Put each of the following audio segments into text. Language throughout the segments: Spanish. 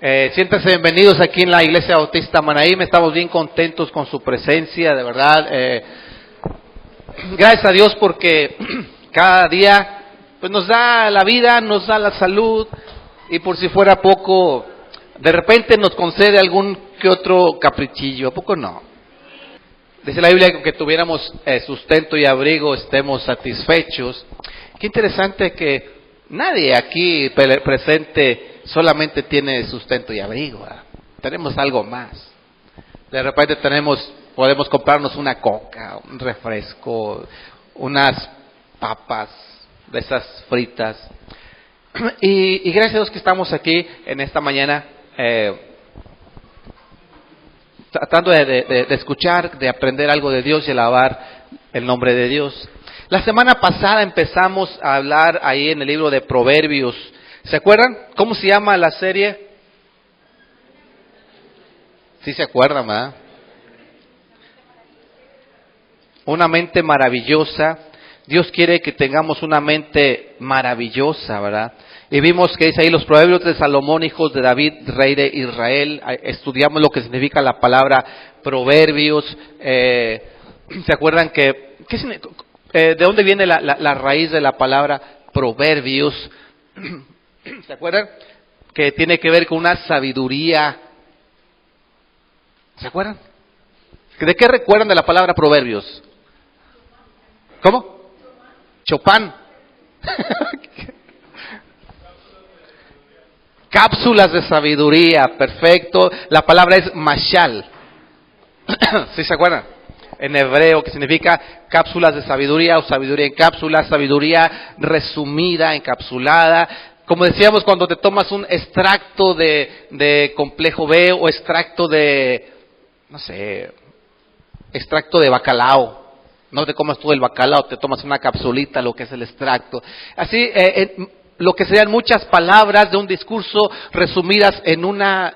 Siéntanse bienvenidos aquí en la Iglesia Bautista Manaim. Estamos bien contentos con su presencia, de verdad. Gracias a Dios porque cada día pues nos da la vida, nos da la salud, y por si fuera poco, de repente nos concede algún que otro caprichillo. ¿A poco no? Dice la Biblia que tuviéramos sustento y abrigo, estemos satisfechos. Qué interesante que nadie aquí presente solamente tiene sustento y abrigo, ¿verdad? Tenemos algo más. De repente podemos comprarnos una coca, un refresco, unas papas de esas fritas. Y gracias a Dios que estamos aquí en esta mañana tratando de escuchar, de aprender algo de Dios y alabar el nombre de Dios. La semana pasada empezamos a hablar ahí en el libro de Proverbios. ¿Se acuerdan? ¿Cómo se llama la serie? ¿Sí se acuerdan, verdad? Una mente maravillosa. Dios quiere que tengamos una mente maravillosa, ¿verdad? Y vimos que dice ahí los proverbios de Salomón, hijos de David, rey de Israel. Estudiamos lo que significa la palabra proverbios. ¿Se acuerdan de dónde viene la raíz de la palabra proverbios? ¿Se acuerdan? Que tiene que ver con una sabiduría. ¿Se acuerdan? ¿De qué recuerdan de la palabra proverbios? ¿Cómo? Chopin. Cápsulas de sabiduría, perfecto. La palabra es mashal. ¿Sí se acuerdan? En hebreo, que significa cápsulas de sabiduría o sabiduría en cápsulas, sabiduría resumida, encapsulada. Como decíamos, cuando te tomas un extracto de complejo B o extracto de, extracto de bacalao. No te comas todo el bacalao, te tomas una capsulita, lo que es el extracto. Así, lo que serían muchas palabras de un discurso resumidas en una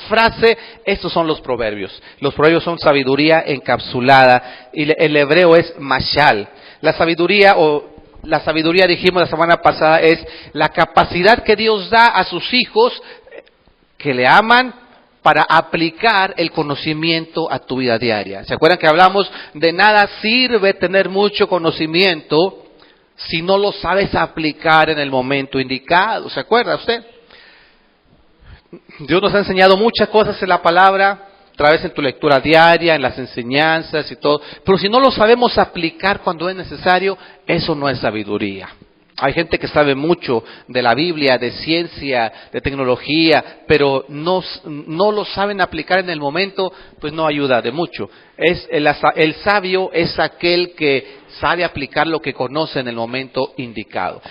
frase, estos son los proverbios. Los proverbios son sabiduría encapsulada, y el hebreo es mashal. La sabiduría dijimos la semana pasada, es la capacidad que Dios da a sus hijos que le aman para aplicar el conocimiento a tu vida diaria. ¿Se acuerdan que hablamos de nada sirve tener mucho conocimiento si no lo sabes aplicar en el momento indicado? ¿Se acuerda usted? Dios nos ha enseñado muchas cosas en la palabra, a través de tu lectura diaria, en las enseñanzas y todo. Pero si no lo sabemos aplicar cuando es necesario, eso no es sabiduría. Hay gente que sabe mucho de la Biblia, de ciencia, de tecnología, pero no lo saben aplicar en el momento, pues no ayuda de mucho. El sabio es aquel que sabe aplicar lo que conoce en el momento indicado.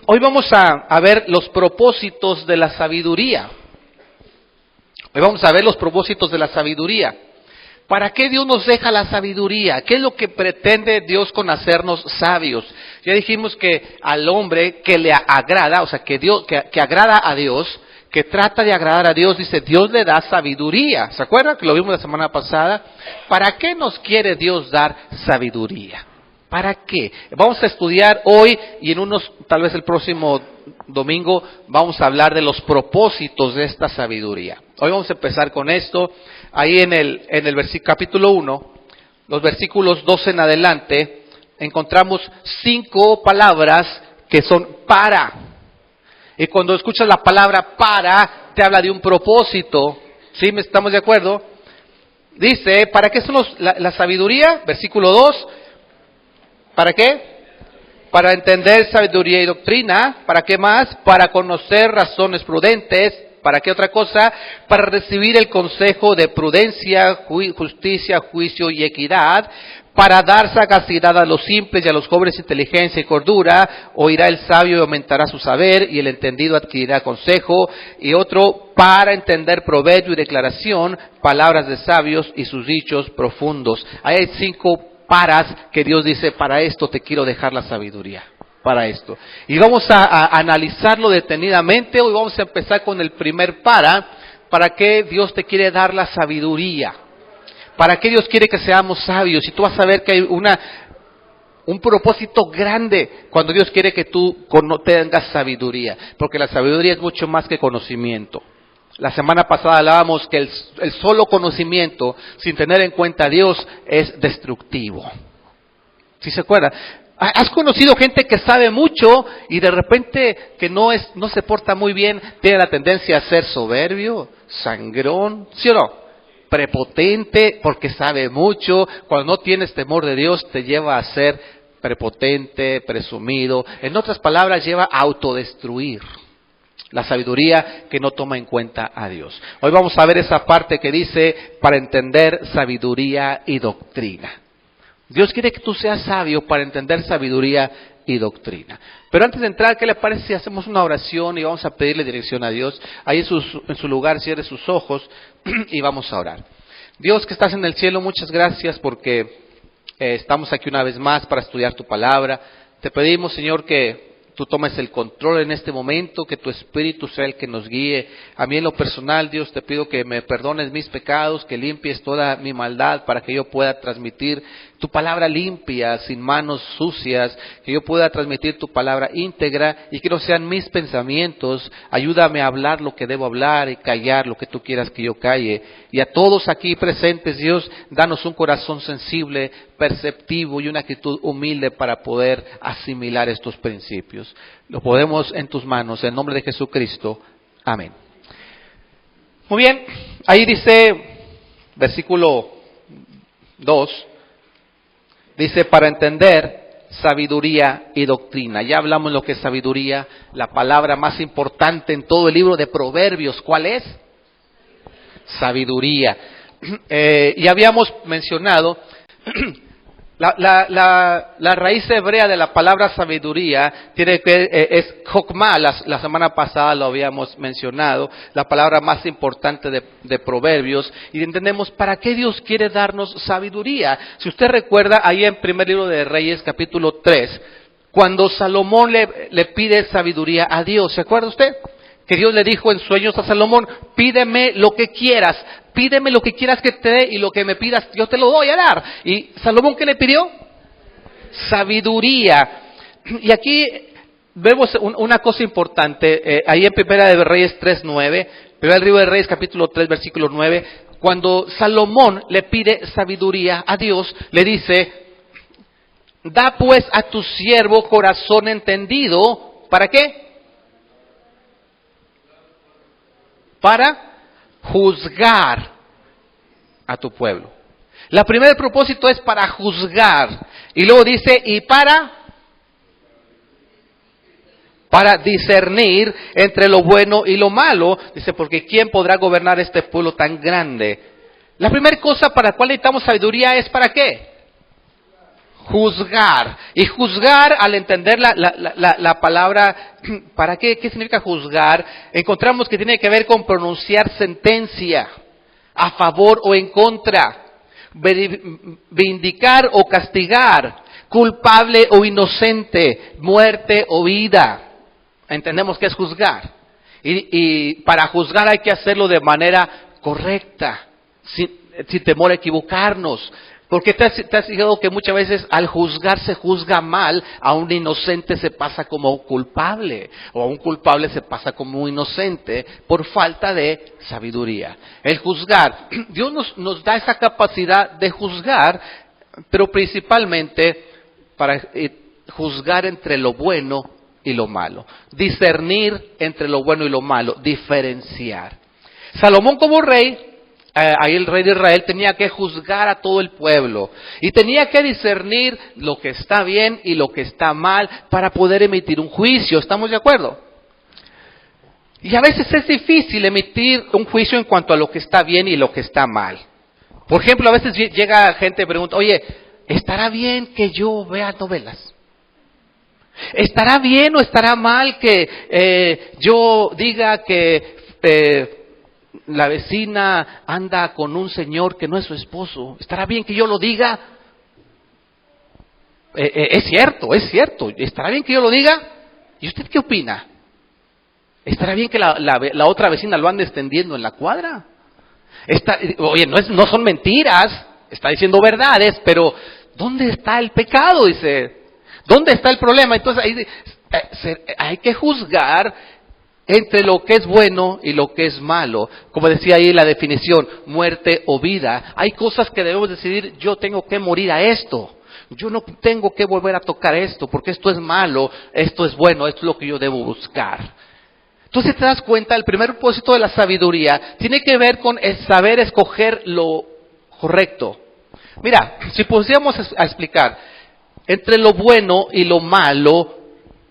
Hoy vamos a ver los propósitos de la sabiduría. Hoy vamos a ver los propósitos de la sabiduría. ¿Para qué Dios nos deja la sabiduría? ¿Qué es lo que pretende Dios con hacernos sabios? Ya dijimos que al hombre que le agrada, o sea, que agrada a Dios, que trata de agradar a Dios, dice, Dios le da sabiduría. ¿Se acuerdan que lo vimos la semana pasada? ¿Para qué nos quiere Dios dar sabiduría? ¿Para qué? Vamos a estudiar hoy y tal vez el próximo domingo, vamos a hablar de los propósitos de esta sabiduría. Hoy vamos a empezar con esto. Ahí en el capítulo 1, los versículos 12 en adelante, encontramos 5 palabras que son para. Y cuando escuchas la palabra para, te habla de un propósito. ¿Sí? ¿Estamos de acuerdo? Dice, ¿para qué son la sabiduría? Versículo 2. ¿Para qué? Para entender sabiduría y doctrina. ¿Para qué más? Para conocer razones prudentes. ¿Para qué otra cosa? Para recibir el consejo de prudencia, justicia, juicio y equidad. Para dar sagacidad a los simples y a los jóvenes inteligencia y cordura. Oirá el sabio y aumentará su saber, y el entendido adquirirá consejo. Y otro, para entender proverbio y declaración, palabras de sabios y sus dichos profundos. Ahí hay 5 paras que Dios dice, para esto te quiero dejar la sabiduría. Para esto. Y vamos a analizarlo detenidamente. Hoy vamos a empezar con el primer para qué Dios te quiere dar la sabiduría. ¿Para qué Dios quiere que seamos sabios? Y tú vas a ver que hay un propósito grande cuando Dios quiere que tú tengas sabiduría. Porque la sabiduría es mucho más que conocimiento. La semana pasada hablábamos que el solo conocimiento, sin tener en cuenta a Dios, es destructivo. ¿Sí se acuerdan? ¿Has conocido gente que sabe mucho y de repente que no se porta muy bien, tiene la tendencia a ser soberbio, sangrón, ¿sí o no? Prepotente porque sabe mucho. Cuando no tienes temor de Dios te lleva a ser prepotente, presumido. En otras palabras, lleva a autodestruir. La sabiduría que no toma en cuenta a Dios. Hoy vamos a ver esa parte que dice, para entender sabiduría y doctrina. Dios quiere que tú seas sabio para entender sabiduría y doctrina. Pero antes de entrar, ¿qué le parece si hacemos una oración y vamos a pedirle dirección a Dios? Ahí en su lugar, cierre sus ojos y vamos a orar. Dios que estás en el cielo, muchas gracias porque estamos aquí una vez más para estudiar tu palabra. Te pedimos, Señor, que tú tomes el control en este momento, que tu Espíritu sea el que nos guíe. A mí en lo personal, Dios, te pido que me perdones mis pecados, que limpies toda mi maldad para que yo pueda transmitir tu palabra limpia, sin manos sucias, que yo pueda transmitir tu palabra íntegra y que no sean mis pensamientos. Ayúdame a hablar lo que debo hablar y callar lo que tú quieras que yo calle. Y a todos aquí presentes, Dios, danos un corazón sensible, perceptivo y una actitud humilde para poder asimilar estos principios. Lo podemos en tus manos, en nombre de Jesucristo. Amén. Muy bien, ahí dice, versículo 2, dice, para entender sabiduría y doctrina. Ya hablamos de lo que es sabiduría, la palabra más importante en todo el libro de Proverbios. ¿Cuál es? Sabiduría. Y habíamos mencionado la raíz hebrea de la palabra sabiduría tiene que es chokmah. La semana pasada lo habíamos mencionado, la palabra más importante de Proverbios, y entendemos para qué Dios quiere darnos sabiduría. Si usted recuerda, ahí en primer libro de Reyes, capítulo 3, cuando Salomón le pide sabiduría a Dios, ¿se acuerda usted? Que Dios le dijo en sueños a Salomón, pídeme lo que quieras que te dé, y lo que me pidas yo te lo voy a dar. Y Salomón, ¿qué le pidió? Sabiduría. Y aquí vemos una cosa importante, ahí en Primera de Reyes 3:9, Primera libro de Reyes capítulo 3 versículo 9, cuando Salomón le pide sabiduría a Dios, le dice, da pues a tu siervo corazón entendido, ¿para qué? Para juzgar a tu pueblo. El primer propósito es para juzgar. Y luego dice, y para discernir entre lo bueno y lo malo. Dice, porque ¿quién podrá gobernar este pueblo tan grande? La primera cosa para la cual necesitamos sabiduría es ¿para qué? Juzgar. Y juzgar, al entender la palabra, ¿para qué? ¿Qué significa juzgar? Encontramos que tiene que ver con pronunciar sentencia, a favor o en contra, vindicar o castigar, culpable o inocente, muerte o vida. Entendemos que es juzgar. Y para juzgar hay que hacerlo de manera correcta, sin temor a equivocarnos. Porque te has fijado que muchas veces al juzgar se juzga mal, a un inocente se pasa como culpable, o a un culpable se pasa como inocente por falta de sabiduría. El juzgar, Dios nos da esa capacidad de juzgar, pero principalmente para juzgar entre lo bueno y lo malo, discernir entre lo bueno y lo malo, diferenciar. Salomón como rey, ahí el rey de Israel tenía que juzgar a todo el pueblo y tenía que discernir lo que está bien y lo que está mal para poder emitir un juicio. ¿Estamos de acuerdo? Y a veces es difícil emitir un juicio en cuanto a lo que está bien y lo que está mal. Por ejemplo, a veces llega gente y pregunta, oye, ¿estará bien que yo vea novelas? ¿Estará bien o estará mal que yo diga que la vecina anda con un señor que no es su esposo? ¿Estará bien que yo lo diga? Es cierto. ¿Estará bien que yo lo diga? ¿Y usted qué opina? ¿Estará bien que la otra vecina lo ande extendiendo en la cuadra? Oye, no son mentiras, está diciendo verdades, pero ¿dónde está el pecado? Dice, ¿dónde está el problema? Entonces ahí hay que juzgar entre lo que es bueno y lo que es malo. Como decía ahí la definición, muerte o vida. Hay cosas que debemos decidir, yo tengo que morir a esto. Yo no tengo que volver a tocar esto, porque esto es malo, esto es bueno, esto es lo que yo debo buscar. Entonces te das cuenta, el primer propósito de la sabiduría tiene que ver con el saber escoger lo correcto. Mira, si pusiéramos a explicar, entre lo bueno y lo malo,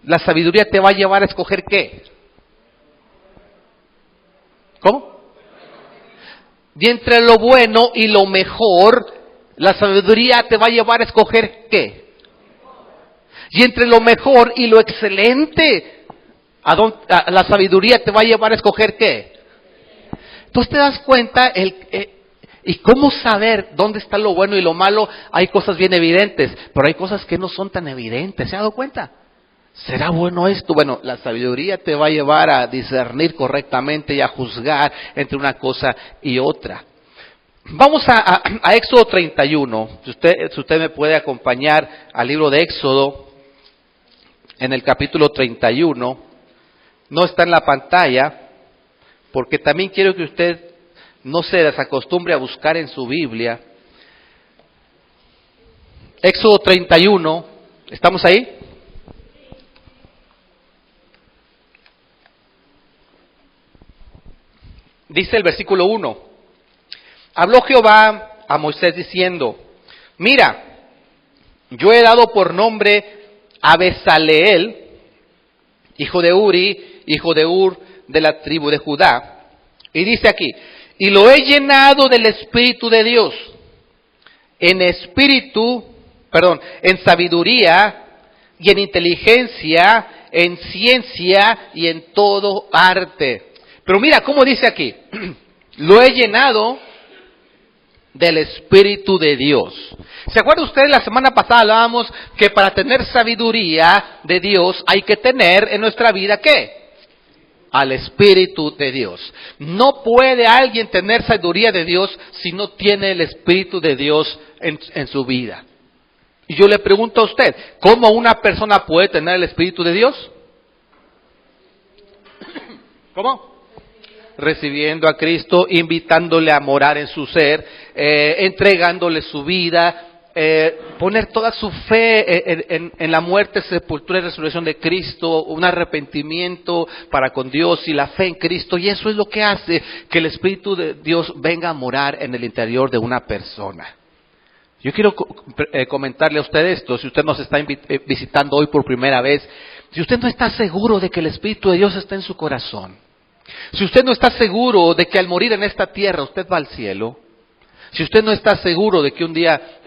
la sabiduría te va a llevar a escoger ¿qué? ¿Cómo? Y entre lo bueno y lo mejor, la sabiduría te va a llevar a escoger ¿qué? Y entre lo mejor y lo excelente, la sabiduría te va a llevar a escoger ¿qué? Entonces te das cuenta, ¿y cómo saber dónde está lo bueno y lo malo? Hay cosas bien evidentes, pero hay cosas que no son tan evidentes. ¿Se ha dado cuenta? ¿Será bueno esto? Bueno, la sabiduría te va a llevar a discernir correctamente y a juzgar entre una cosa y otra. Vamos a Éxodo 31. Si usted me puede acompañar al libro de Éxodo, en el capítulo 31. No está en la pantalla, porque también quiero que usted no se desacostumbre a buscar en su Biblia. Éxodo 31, ¿estamos ahí? Dice el versículo 1, habló Jehová a Moisés diciendo, mira, yo he dado por nombre a Bezaleel, hijo de Uri, hijo de Ur, de la tribu de Judá. Y dice aquí, y lo he llenado del Espíritu de Dios, en sabiduría y en inteligencia, en ciencia y en todo arte. Pero mira cómo dice aquí, lo he llenado del Espíritu de Dios. ¿Se acuerda usted? La semana pasada hablábamos que para tener sabiduría de Dios hay que tener en nuestra vida ¿qué? Al Espíritu de Dios. No puede alguien tener sabiduría de Dios si no tiene el Espíritu de Dios en su vida. Y yo le pregunto a usted, ¿cómo una persona puede tener el Espíritu de Dios? ¿Cómo? Recibiendo a Cristo, invitándole a morar en su ser, entregándole su vida, poner toda su fe en la muerte, sepultura y resurrección de Cristo, un arrepentimiento para con Dios y la fe en Cristo, y eso es lo que hace que el Espíritu de Dios venga a morar en el interior de una persona. Yo quiero comentarle a usted esto, si usted nos está visitando hoy por primera vez, si usted no está seguro de que el Espíritu de Dios está en su corazón, si usted no está seguro de que al morir en esta tierra usted va al cielo, si usted no está seguro de que un día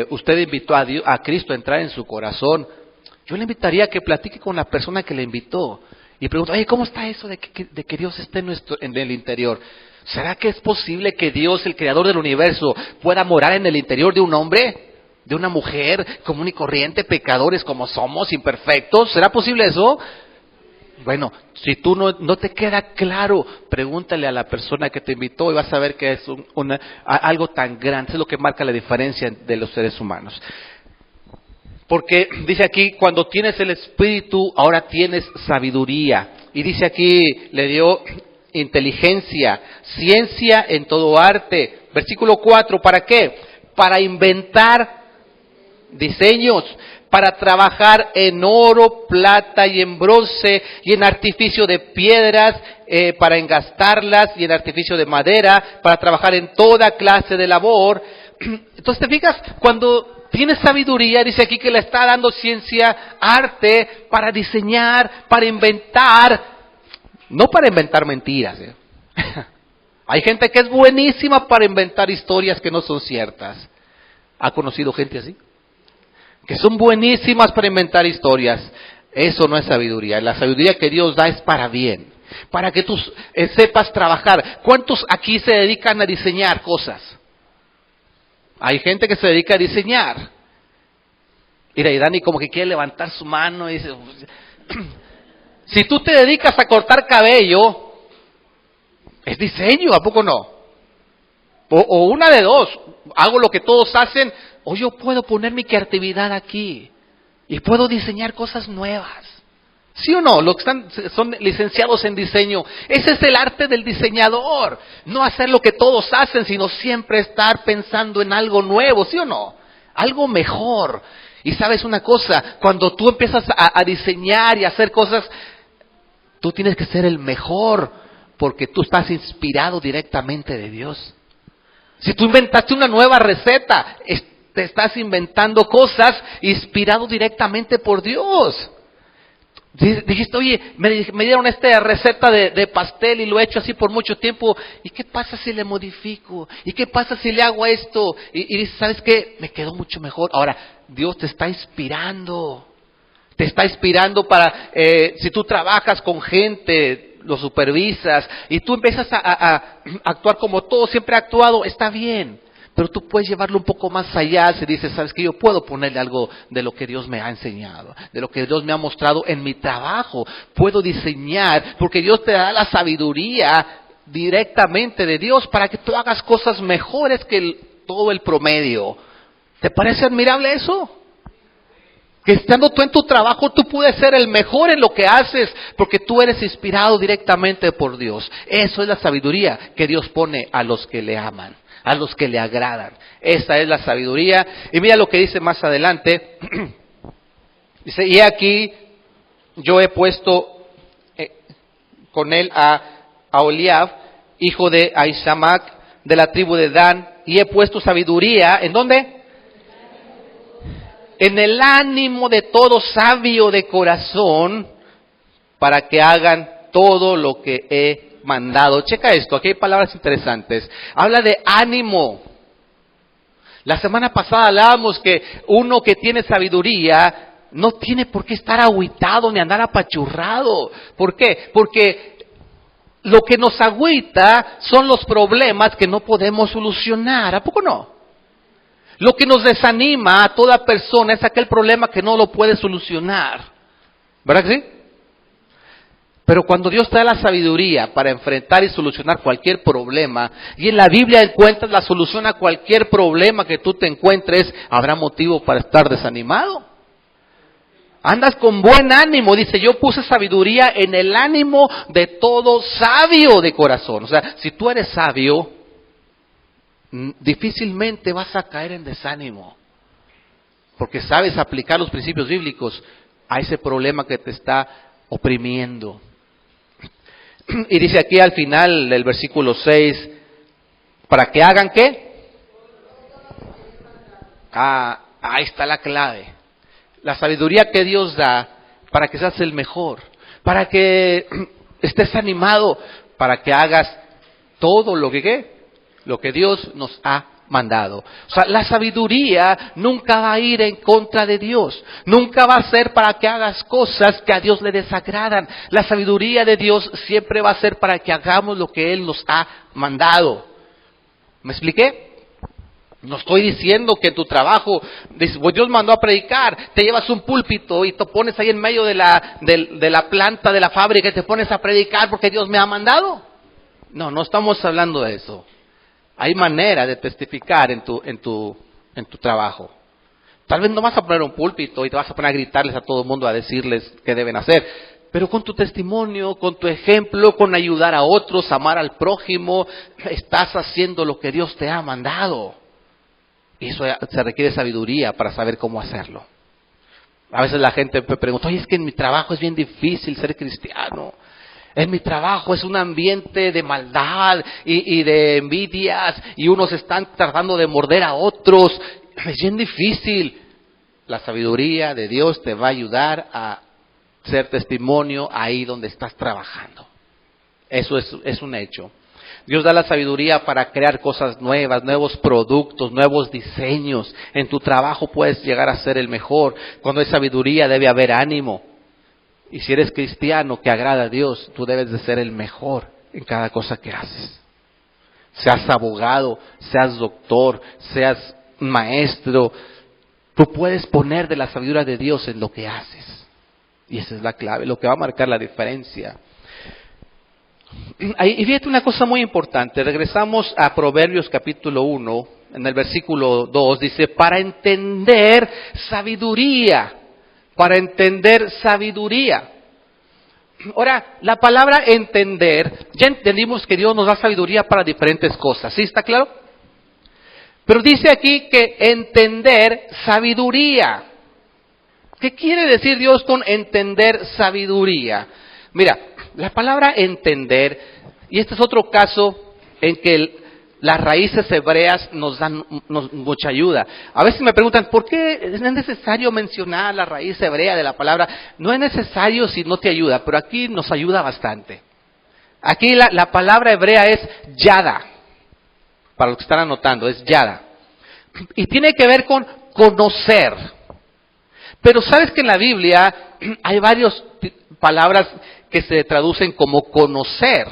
usted invitó a Cristo a entrar en su corazón, yo le invitaría a que platique con la persona que le invitó y pregunte, oye, ¿cómo está eso de que Dios esté en el interior? ¿Será que es posible que Dios, el creador del universo, pueda morar en el interior de un hombre, de una mujer común y corriente, pecadores como somos, imperfectos? ¿Será posible eso? Bueno, si tú no te queda claro, pregúntale a la persona que te invitó y vas a ver que es algo tan grande. Es lo que marca la diferencia de los seres humanos. Porque dice aquí, cuando tienes el Espíritu, ahora tienes sabiduría. Y dice aquí, le dio inteligencia, ciencia en todo arte. Versículo 4, ¿para qué? Para inventar diseños, para trabajar en oro, plata y en bronce, y en artificio de piedras, para engastarlas, y en artificio de madera, para trabajar en toda clase de labor. Entonces, ¿te fijas? Cuando tienes sabiduría, dice aquí que le está dando ciencia, arte, para diseñar, para inventar, no para inventar mentiras. Hay gente que es buenísima para inventar historias que no son ciertas. ¿Ha conocido gente así? Que son buenísimas para inventar historias. Eso no es sabiduría. La sabiduría que Dios da es para bien, para que tú sepas trabajar. ¿Cuántos aquí se dedican a diseñar cosas? Hay gente que se dedica a diseñar. Mira, y Dani como que quiere levantar su mano y dice, si tú te dedicas a cortar cabello, es diseño, ¿a poco no? O una de dos, hago lo que todos hacen, o yo puedo poner mi creatividad aquí y puedo diseñar cosas nuevas. ¿Sí o no? Los que son licenciados en diseño. Ese es el arte del diseñador. No hacer lo que todos hacen, sino siempre estar pensando en algo nuevo, ¿sí o no? Algo mejor. Y sabes una cosa, cuando tú empiezas a diseñar y a hacer cosas, tú tienes que ser el mejor, porque tú estás inspirado directamente de Dios. Si tú inventaste una nueva receta, te estás inventando cosas inspirado directamente por Dios. Dijiste, oye, me dieron esta receta de pastel y lo he hecho así por mucho tiempo. ¿Y qué pasa si le modifico? ¿Y qué pasa si le hago esto? Y dices, ¿sabes qué? Me quedó mucho mejor. Ahora, Dios te está inspirando. Te está inspirando para, si tú trabajas con gente, lo supervisas, y tú empiezas a actuar como todo siempre ha actuado, está bien. Pero tú puedes llevarlo un poco más allá si dices, ¿sabes qué? Yo puedo ponerle algo de lo que Dios me ha enseñado, de lo que Dios me ha mostrado en mi trabajo. Puedo diseñar, porque Dios te da la sabiduría directamente de Dios para que tú hagas cosas mejores que todo el promedio. ¿Te parece admirable eso? Que estando tú en tu trabajo, tú puedes ser el mejor en lo que haces, porque tú eres inspirado directamente por Dios. Eso es la sabiduría que Dios pone a los que le aman, a los que le agradan. Esa es la sabiduría. Y mira lo que dice más adelante. Dice, y aquí yo he puesto con él a Oliab, hijo de Ahisamac, de la tribu de Dan, y he puesto sabiduría, ¿en dónde? En el ánimo de todo sabio de corazón, para que hagan todo lo que he mandado. Checa esto, aquí hay palabras interesantes. Habla de ánimo. La semana pasada hablábamos que uno que tiene sabiduría no tiene por qué estar agüitado ni andar apachurrado. ¿Por qué? Porque lo que nos agüita son los problemas que no podemos solucionar. ¿A poco no? Lo que nos desanima a toda persona es aquel problema que no lo puede solucionar. ¿Verdad que sí? Pero cuando Dios te da la sabiduría para enfrentar y solucionar cualquier problema, y en la Biblia encuentras la solución a cualquier problema que tú te encuentres, ¿habrá motivo para estar desanimado? Andas con buen ánimo, dice, yo puse sabiduría en el ánimo de todo sabio de corazón. O sea, si tú eres sabio, difícilmente vas a caer en desánimo, porque sabes aplicar los principios bíblicos a ese problema que te está oprimiendo. Y dice aquí al final del versículo 6, ¿para que hagan qué? Ahí está la clave. La sabiduría que Dios da para que seas el mejor, para que estés animado, para que hagas todo lo que ¿qué? Lo que Dios nos ha mandado. O sea, la sabiduría nunca va a ir en contra de Dios. Nunca va a ser para que hagas cosas que a Dios le desagradan. La sabiduría de Dios siempre va a ser para que hagamos lo que Él nos ha mandado. ¿Me expliqué? No estoy diciendo que en tu trabajo, pues Dios mandó a predicar, te llevas un púlpito y te pones ahí en medio de la planta de la fábrica y te pones a predicar porque Dios me ha mandado. No estamos hablando de eso. Hay manera de testificar en tu trabajo. Tal vez no vas a poner un púlpito y te vas a poner a gritarles a todo el mundo, a decirles qué deben hacer. Pero con tu testimonio, con tu ejemplo, con ayudar a otros, amar al prójimo, estás haciendo lo que Dios te ha mandado. Y eso se requiere sabiduría para saber cómo hacerlo. A veces la gente me pregunta, oye, es que en mi trabajo es bien difícil ser cristiano. En mi trabajo es un ambiente de maldad y de envidias, y unos están tratando de morder a otros. Es bien difícil. La sabiduría de Dios te va a ayudar a ser testimonio ahí donde estás trabajando. Eso es un hecho. Dios da la sabiduría para crear cosas nuevas, nuevos productos, nuevos diseños. En tu trabajo puedes llegar a ser el mejor. Cuando hay sabiduría debe haber ánimo. Y si eres cristiano que agrada a Dios, tú debes de ser el mejor en cada cosa que haces. Seas abogado, seas doctor, seas maestro, tú puedes poner de la sabiduría de Dios en lo que haces. Y esa es la clave, lo que va a marcar la diferencia. Y fíjate una cosa muy importante, regresamos a Proverbios capítulo 1, en el versículo 2, dice, para entender sabiduría. Ahora, la palabra entender, ya entendimos que Dios nos da sabiduría para diferentes cosas, ¿sí está claro? Pero dice aquí que entender sabiduría. ¿Qué quiere decir Dios con entender sabiduría? Mira, la palabra entender, y este es otro caso en que las raíces hebreas nos dan mucha ayuda. A veces me preguntan, ¿por qué es necesario mencionar la raíz hebrea de la palabra? No es necesario si no te ayuda, pero aquí nos ayuda bastante. Aquí la palabra hebrea es yada, para los que están anotando, es yada. Y tiene que ver con conocer. Pero sabes que en la Biblia hay varias palabras que se traducen como conocer.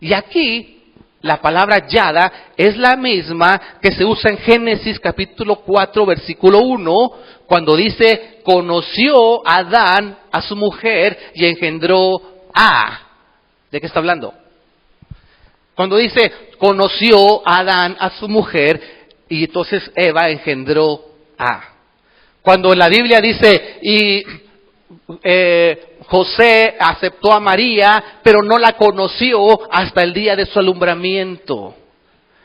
Y aquí la palabra yada es la misma que se usa en Génesis capítulo 4 versículo 1, cuando dice, conoció Adán a su mujer y engendró a. ¿De qué está hablando? Cuando dice, conoció Adán a su mujer y entonces Eva engendró a. Cuando en la Biblia dice, y José aceptó a María, pero no la conoció hasta el día de su alumbramiento.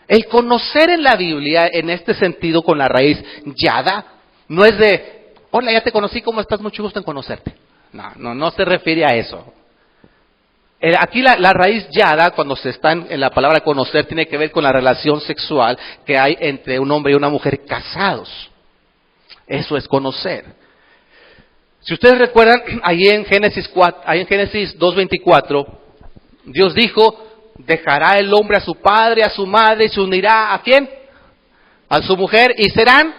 El conocer en la Biblia, en este sentido, con la raíz yada, no es de, hola, ya te conocí, ¿cómo estás? Mucho gusto en conocerte. No se refiere a eso. Aquí la raíz yada, cuando se está en la palabra conocer, tiene que ver con la relación sexual que hay entre un hombre y una mujer casados. Eso es conocer. Si ustedes recuerdan, ahí en Génesis 2:24, Dios dijo, dejará el hombre a su padre, a su madre, y se unirá ¿a quién? A su mujer, y serán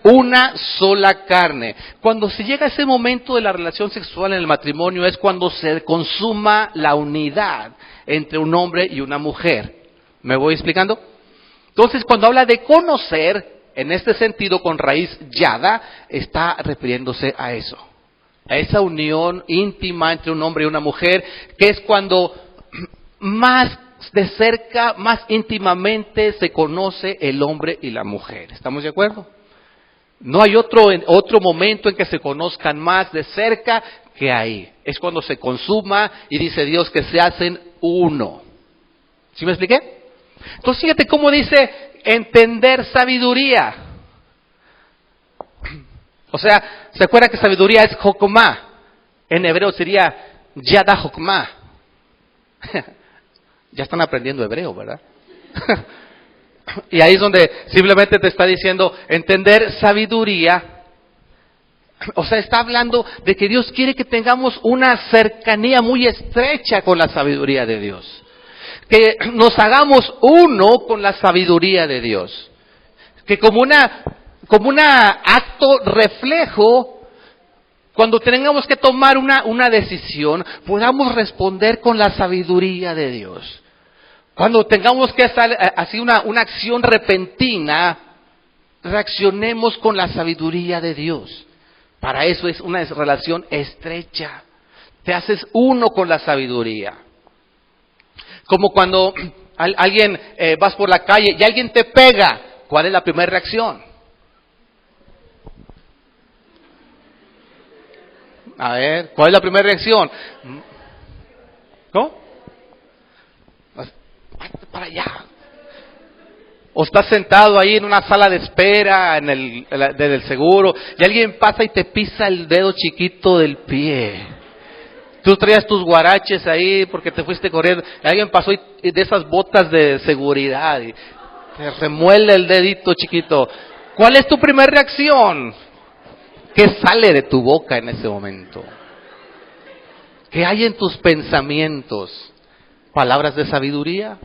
una sola carne. Cuando se llega a ese momento de la relación sexual en el matrimonio es cuando se consuma la unidad entre un hombre y una mujer. ¿Me voy explicando? Entonces, cuando habla de conocer, en este sentido, con raíz yada, está refiriéndose a eso. A esa unión íntima entre un hombre y una mujer, que es cuando más de cerca, más íntimamente se conoce el hombre y la mujer. ¿Estamos de acuerdo? No hay otro momento en que se conozcan más de cerca que ahí. Es cuando se consuma y dice Dios que se hacen uno. ¿Sí me expliqué? Entonces fíjate cómo dice entender sabiduría. O sea, ¿se acuerda que sabiduría es jokomá? En hebreo sería yada jokomá. Ya están aprendiendo hebreo, ¿verdad? Y ahí es donde simplemente te está diciendo entender sabiduría. O sea, está hablando de que Dios quiere que tengamos una cercanía muy estrecha con la sabiduría de Dios. Que nos hagamos uno con la sabiduría de Dios. Que como una acto reflejo, cuando tengamos que tomar una decisión, podamos responder con la sabiduría de Dios. Cuando tengamos que hacer así una acción repentina, reaccionemos con la sabiduría de Dios. Para eso es una relación estrecha. Te haces uno con la sabiduría. Como cuando alguien vas por la calle y alguien te pega, ¿cuál es la primera reacción? A ver, ¿cuál es la primera reacción? ¿Cómo? Para allá. O estás sentado ahí en una sala de espera del seguro y alguien pasa y te pisa el dedo chiquito del pie. Tú traías tus guaraches ahí porque te fuiste corriendo. Y alguien pasó y de esas botas de seguridad y te remuele el dedito chiquito. ¿Cuál es tu primera reacción? ¿Qué sale de tu boca en ese momento? ¿Qué hay en tus pensamientos? ¿Palabras de sabiduría?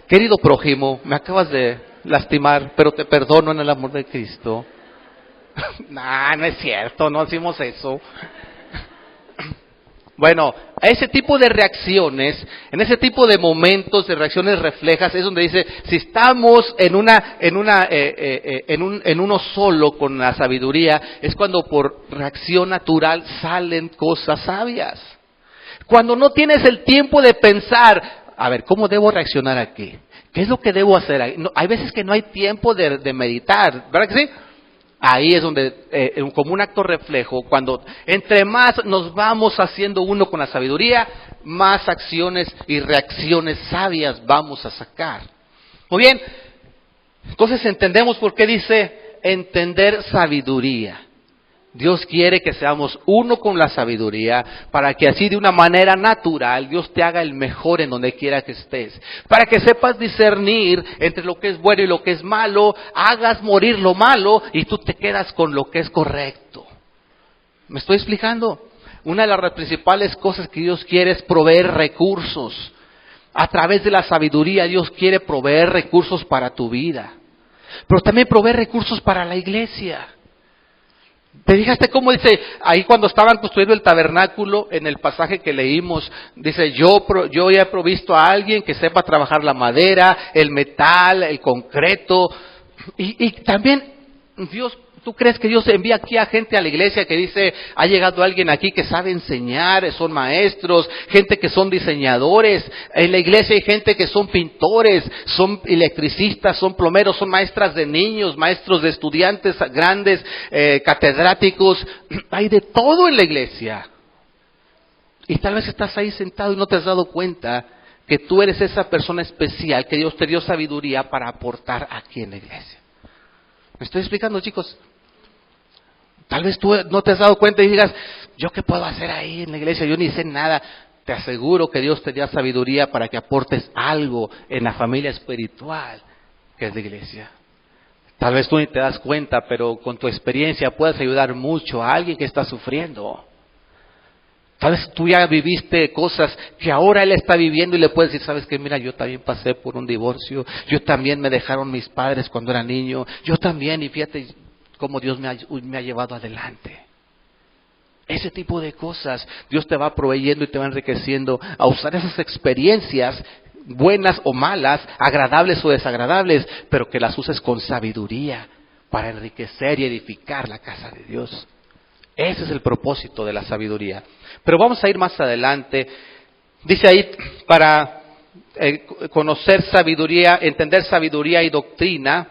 Querido prójimo, me acabas de lastimar, pero te perdono en el amor de Cristo. No es cierto, no hacemos eso. Bueno, a ese tipo de reacciones, en ese tipo de momentos de reacciones reflejas, es donde dice, si estamos en uno solo con la sabiduría, es cuando por reacción natural salen cosas sabias. Cuando no tienes el tiempo de pensar, a ver, ¿cómo debo reaccionar aquí? ¿Qué es lo que debo hacer? No, hay veces que no hay tiempo de meditar, ¿verdad que sí? Ahí es donde, como un acto reflejo, cuando entre más nos vamos haciendo uno con la sabiduría, más acciones y reacciones sabias vamos a sacar. Muy bien, entonces entendemos por qué dice entender sabiduría. Dios quiere que seamos uno con la sabiduría, para que así de una manera natural Dios te haga el mejor en donde quiera que estés. Para que sepas discernir entre lo que es bueno y lo que es malo, hagas morir lo malo y tú te quedas con lo que es correcto. ¿Me estoy explicando? Una de las principales cosas que Dios quiere es proveer recursos. A través de la sabiduría Dios quiere proveer recursos para tu vida, pero también proveer recursos para la iglesia. ¿Te fijaste cómo dice, ahí cuando estaban construyendo el tabernáculo, en el pasaje que leímos, dice, yo ya he provisto a alguien que sepa trabajar la madera, el metal, el concreto, y también Dios, ¿tú crees que Dios envía aquí a gente a la iglesia que dice, ha llegado alguien aquí que sabe enseñar, son maestros, gente que son diseñadores? En la iglesia hay gente que son pintores, son electricistas, son plomeros, son maestras de niños, maestros de estudiantes grandes, catedráticos, hay de todo en la iglesia. Y tal vez estás ahí sentado y no te has dado cuenta que tú eres esa persona especial que Dios te dio sabiduría para aportar aquí en la iglesia. ¿Me estoy explicando, chicos? Tal vez tú no te has dado cuenta y digas, ¿yo qué puedo hacer ahí en la iglesia? Yo ni sé nada. Te aseguro que Dios te dio sabiduría para que aportes algo en la familia espiritual que es la iglesia. Tal vez tú ni te das cuenta, pero con tu experiencia puedes ayudar mucho a alguien que está sufriendo. Tal vez tú ya viviste cosas que ahora él está viviendo y le puedes decir, ¿sabes qué? Mira, yo también pasé por un divorcio, yo también me dejaron mis padres cuando era niño, yo también, y fíjate cómo Dios me ha llevado adelante. Ese tipo de cosas Dios te va proveyendo y te va enriqueciendo a usar esas experiencias, buenas o malas, agradables o desagradables, pero que las uses con sabiduría para enriquecer y edificar la casa de Dios. Ese es el propósito de la sabiduría. Pero vamos a ir más adelante. Dice ahí, para conocer sabiduría, entender sabiduría y doctrina.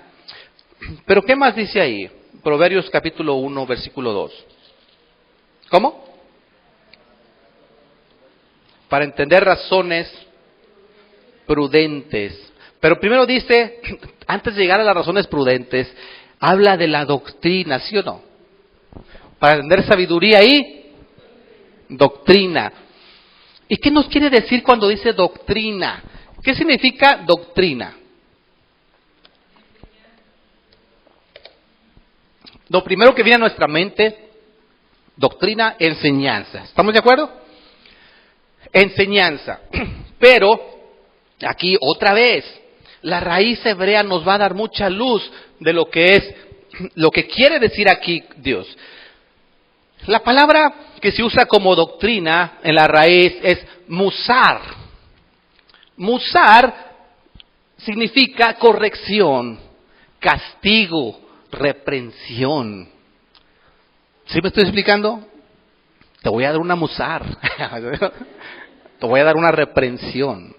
Pero ¿qué más dice ahí? Proverbios capítulo 1, versículo 2. ¿Cómo? Para entender razones prudentes. Pero primero dice, antes de llegar a las razones prudentes, habla de la doctrina, ¿sí o no? Para entender sabiduría y doctrina. ¿Y qué nos quiere decir cuando dice doctrina? ¿Qué significa doctrina? Lo primero que viene a nuestra mente, doctrina, enseñanza. ¿Estamos de acuerdo? Enseñanza. Pero, aquí otra vez, la raíz hebrea nos va a dar mucha luz de lo que es, lo que quiere decir aquí Dios. La palabra que se usa como doctrina en la raíz es musar. Musar significa corrección, castigo, reprensión. ¿Sí me estoy explicando? Te voy a dar una musar. Te voy a dar una reprensión.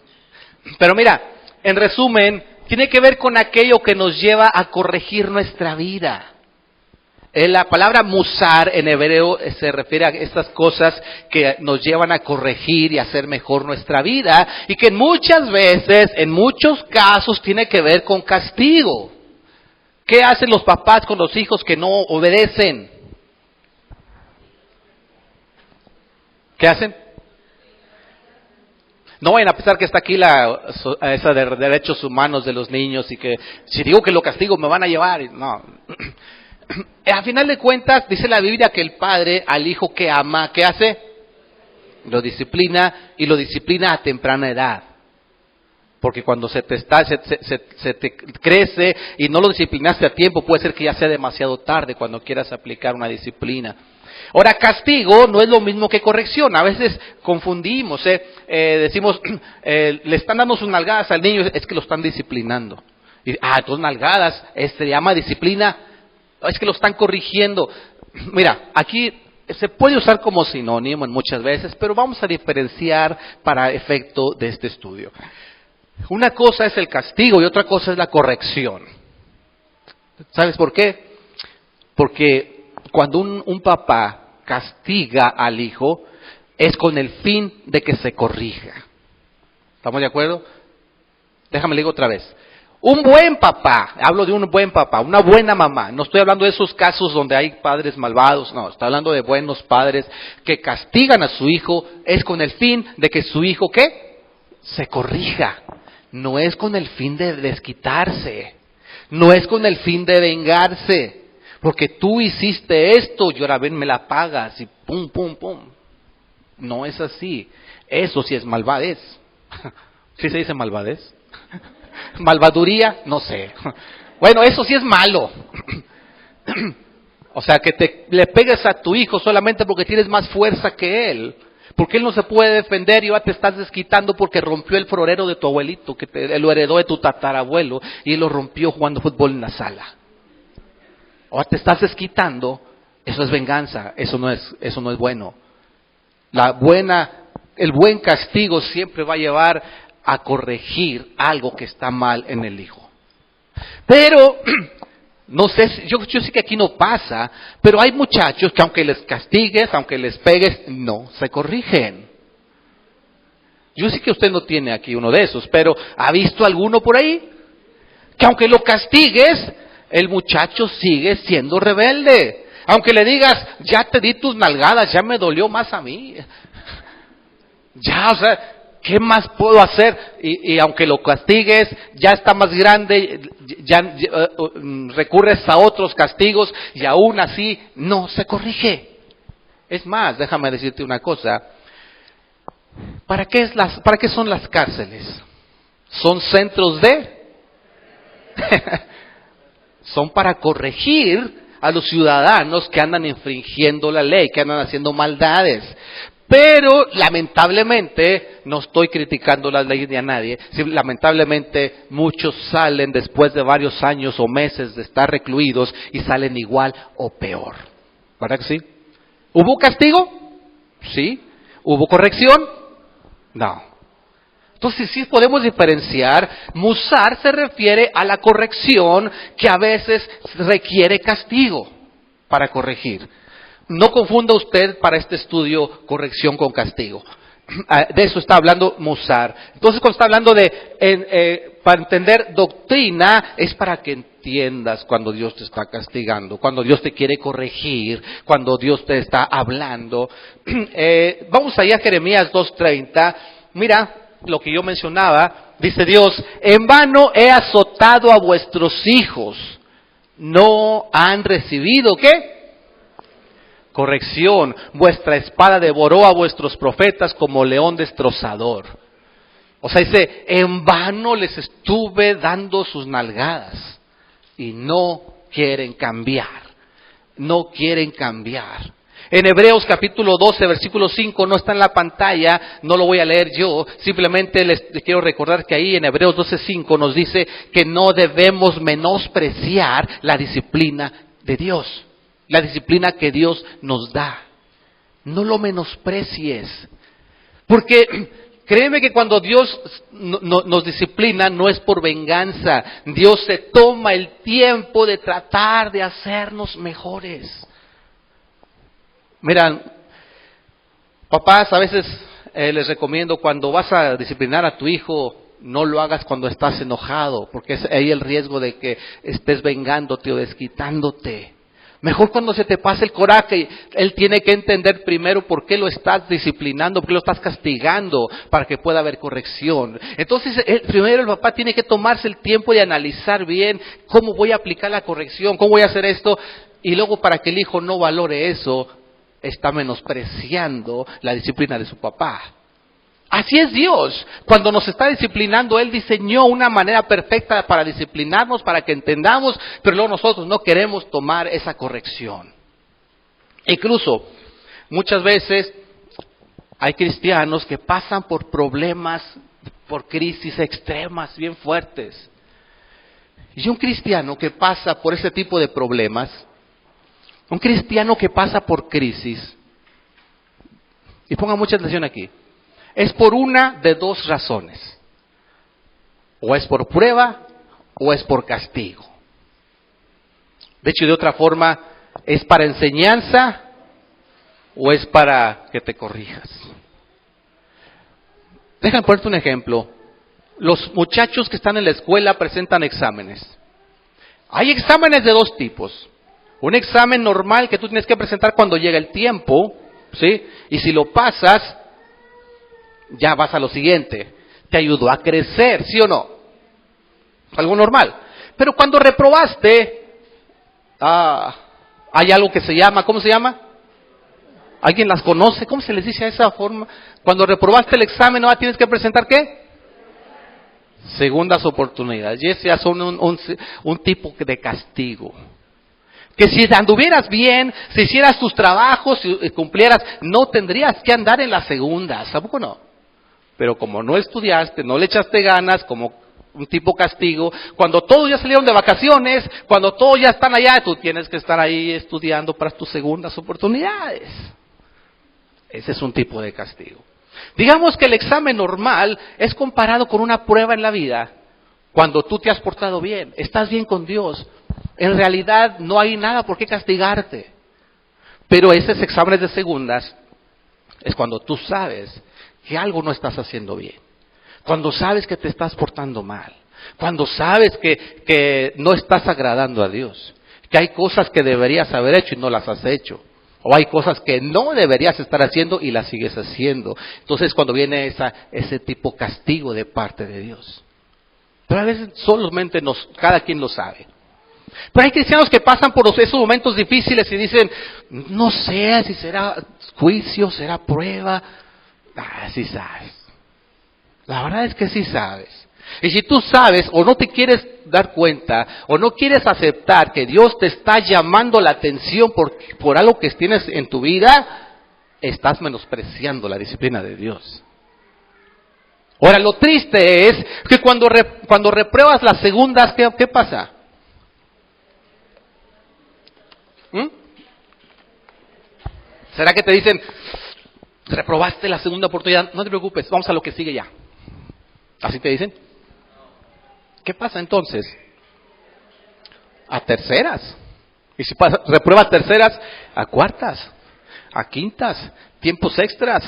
Pero mira, en resumen, tiene que ver con aquello que nos lleva a corregir nuestra vida. La palabra musar en hebreo se refiere a estas cosas que nos llevan a corregir y hacer mejor nuestra vida, y que muchas veces, en muchos casos, tiene que ver con castigo. ¿Qué hacen los papás con los hijos que no obedecen? ¿Qué hacen? No vayan a pensar que está aquí esa de derechos humanos de los niños y que si digo que lo castigo me van a llevar. No. A final de cuentas, dice la Biblia que el padre al hijo que ama, ¿qué hace? Lo disciplina, y lo disciplina a temprana edad. Porque cuando se te crece y no lo disciplinaste a tiempo, puede ser que ya sea demasiado tarde cuando quieras aplicar una disciplina. Ahora, castigo no es lo mismo que corrección. A veces confundimos, decimos, le están dando sus nalgadas al niño, es que lo están disciplinando. Y, entonces nalgadas, se llama disciplina, es que lo están corrigiendo. Mira, aquí se puede usar como sinónimo en muchas veces, pero vamos a diferenciar para efecto de este estudio. Una cosa es el castigo y otra cosa es la corrección. ¿Sabes por qué? Porque cuando un papá castiga al hijo, es con el fin de que se corrija. ¿Estamos de acuerdo? Déjame le digo otra vez. Un buen papá, hablo de un buen papá, una buena mamá. No estoy hablando de esos casos donde hay padres malvados, no, estoy hablando de buenos padres que castigan a su hijo, es con el fin de que su hijo, ¿qué? Se corrija. No es con el fin de desquitarse, no es con el fin de vengarse, porque tú hiciste esto y ahora ven me la pagas y pum, pum, pum. No es así. Eso sí es malvadez. ¿Sí se dice malvadez? Malvaduría, no sé. Bueno, eso sí es malo. O sea, que le pegues a tu hijo solamente porque tienes más fuerza que él. Porque él no se puede defender y ahora te estás desquitando porque rompió el florero de tu abuelito, que lo heredó de tu tatarabuelo y él lo rompió jugando fútbol en la sala. Ahora te estás desquitando, eso es venganza, eso no es bueno. El buen castigo siempre va a llevar a corregir algo que está mal en el hijo. Pero, no sé, yo sé que aquí no pasa, pero hay muchachos que aunque les castigues, aunque les pegues, no se corrigen. Yo sé que usted no tiene aquí uno de esos, pero ¿ha visto alguno por ahí? Que aunque lo castigues, el muchacho sigue siendo rebelde. Aunque le digas, ya te di tus nalgadas, ya me dolió más a mí. Ya, o sea, ¿qué más puedo hacer? Y aunque lo castigues, ya está más grande, ya recurres a otros castigos y aún así no se corrige. Es más, déjame decirte una cosa. ¿Para qué son las cárceles? Son centros son para corregir a los ciudadanos que andan infringiendo la ley, que andan haciendo maldades. Pero lamentablemente, no estoy criticando las leyes ni a nadie, lamentablemente muchos salen después de varios años o meses de estar recluidos y salen igual o peor. ¿Verdad que sí? ¿Hubo castigo? Sí. ¿Hubo corrección? No. Entonces sí podemos diferenciar, musar se refiere a la corrección que a veces requiere castigo para corregir. No confunda usted para este estudio corrección con castigo. De eso está hablando musar. Entonces cuando está hablando para entender doctrina, es para que entiendas cuando Dios te está castigando, cuando Dios te quiere corregir, cuando Dios te está hablando. Vamos allá a Jeremías 2:30. Mira lo que yo mencionaba. Dice Dios, en vano he azotado a vuestros hijos. No han recibido, ¿qué? Corrección. Vuestra espada devoró a vuestros profetas como león destrozador. O sea, dice, en vano les estuve dando sus nalgadas y no quieren cambiar. No quieren cambiar. En Hebreos capítulo 12, versículo 5, no está en la pantalla, no lo voy a leer yo, simplemente les quiero recordar que ahí en Hebreos 12:5 nos dice que no debemos menospreciar la disciplina de Dios, la disciplina que Dios nos da. No lo menosprecies, porque créeme que cuando Dios nos disciplina no es por venganza, Dios se toma el tiempo de tratar de hacernos mejores. Mira, papás, a veces les recomiendo cuando vas a disciplinar a tu hijo, no lo hagas cuando estás enojado, porque es ahí el riesgo de que estés vengándote o desquitándote. Mejor cuando se te pase el coraje, él tiene que entender primero por qué lo estás disciplinando, por qué lo estás castigando, para que pueda haber corrección. Entonces, primero el papá tiene que tomarse el tiempo de analizar bien cómo voy a aplicar la corrección, cómo voy a hacer esto, y luego para que el hijo no valore eso, está menospreciando la disciplina de su papá. Así es Dios. Cuando nos está disciplinando, Él diseñó una manera perfecta para disciplinarnos, para que entendamos, pero luego nosotros no queremos tomar esa corrección. Incluso, muchas veces hay cristianos que pasan por problemas, por crisis extremas, bien fuertes. Y un cristiano que pasa por ese tipo de problemas, un cristiano que pasa por crisis, y ponga mucha atención aquí, es por una de dos razones. O es por prueba o es por castigo. De hecho, de otra forma, ¿Es para enseñanza o es para que te corrijas? Déjame ponerte un ejemplo. Los muchachos que están en la escuela presentan exámenes. Hay exámenes de dos tipos. Un examen normal que tú tienes que presentar cuando llega el tiempo, ¿sí? Y si lo pasas, ya vas a lo siguiente. Te ayudó a crecer, ¿sí o no? Algo normal. Pero cuando reprobaste, hay algo que se llama, ¿cómo se llama? ¿Alguien las conoce? ¿Cómo se les dice a esa forma? Cuando reprobaste el examen, ¿no tienes que presentar qué? Segundas oportunidades. Y ese ya son un tipo de castigo. Que si anduvieras bien, si hicieras tus trabajos, si cumplieras, no tendrías que andar en las segundas. ¿Tampoco no? Pero como no estudiaste, no le echaste ganas, como un tipo castigo, cuando todos ya salieron de vacaciones, cuando todos ya están allá, tú tienes que estar ahí estudiando para tus segundas oportunidades. Ese es un tipo de castigo. Digamos que el examen normal es comparado con una prueba en la vida. Cuando tú te has portado bien, estás bien con Dios, en realidad no hay nada por qué castigarte. Pero esos exámenes de segundas es cuando tú sabes que algo no estás haciendo bien. Cuando sabes que te estás portando mal. Cuando sabes que no estás agradando a Dios. Que hay cosas que deberías haber hecho y no las has hecho. O hay cosas que no deberías estar haciendo y las sigues haciendo. Entonces cuando viene ese tipo de castigo de parte de Dios. Pero a veces solamente cada quien lo sabe. Pero hay cristianos que pasan por esos momentos difíciles y dicen, no sé si será juicio, será prueba. Sí sabes. La verdad es que sí sabes. Y si tú sabes o no te quieres dar cuenta o no quieres aceptar que Dios te está llamando la atención por algo que tienes en tu vida, estás menospreciando la disciplina de Dios. Ahora, lo triste es que cuando repruebas las segundas, ¿qué pasa? ¿Será que te dicen, reprobaste la segunda oportunidad? No te preocupes, vamos a lo que sigue ya. ¿Así te dicen? ¿Qué pasa entonces? A terceras. Y si repruebas terceras, a cuartas, a quintas, tiempos extras,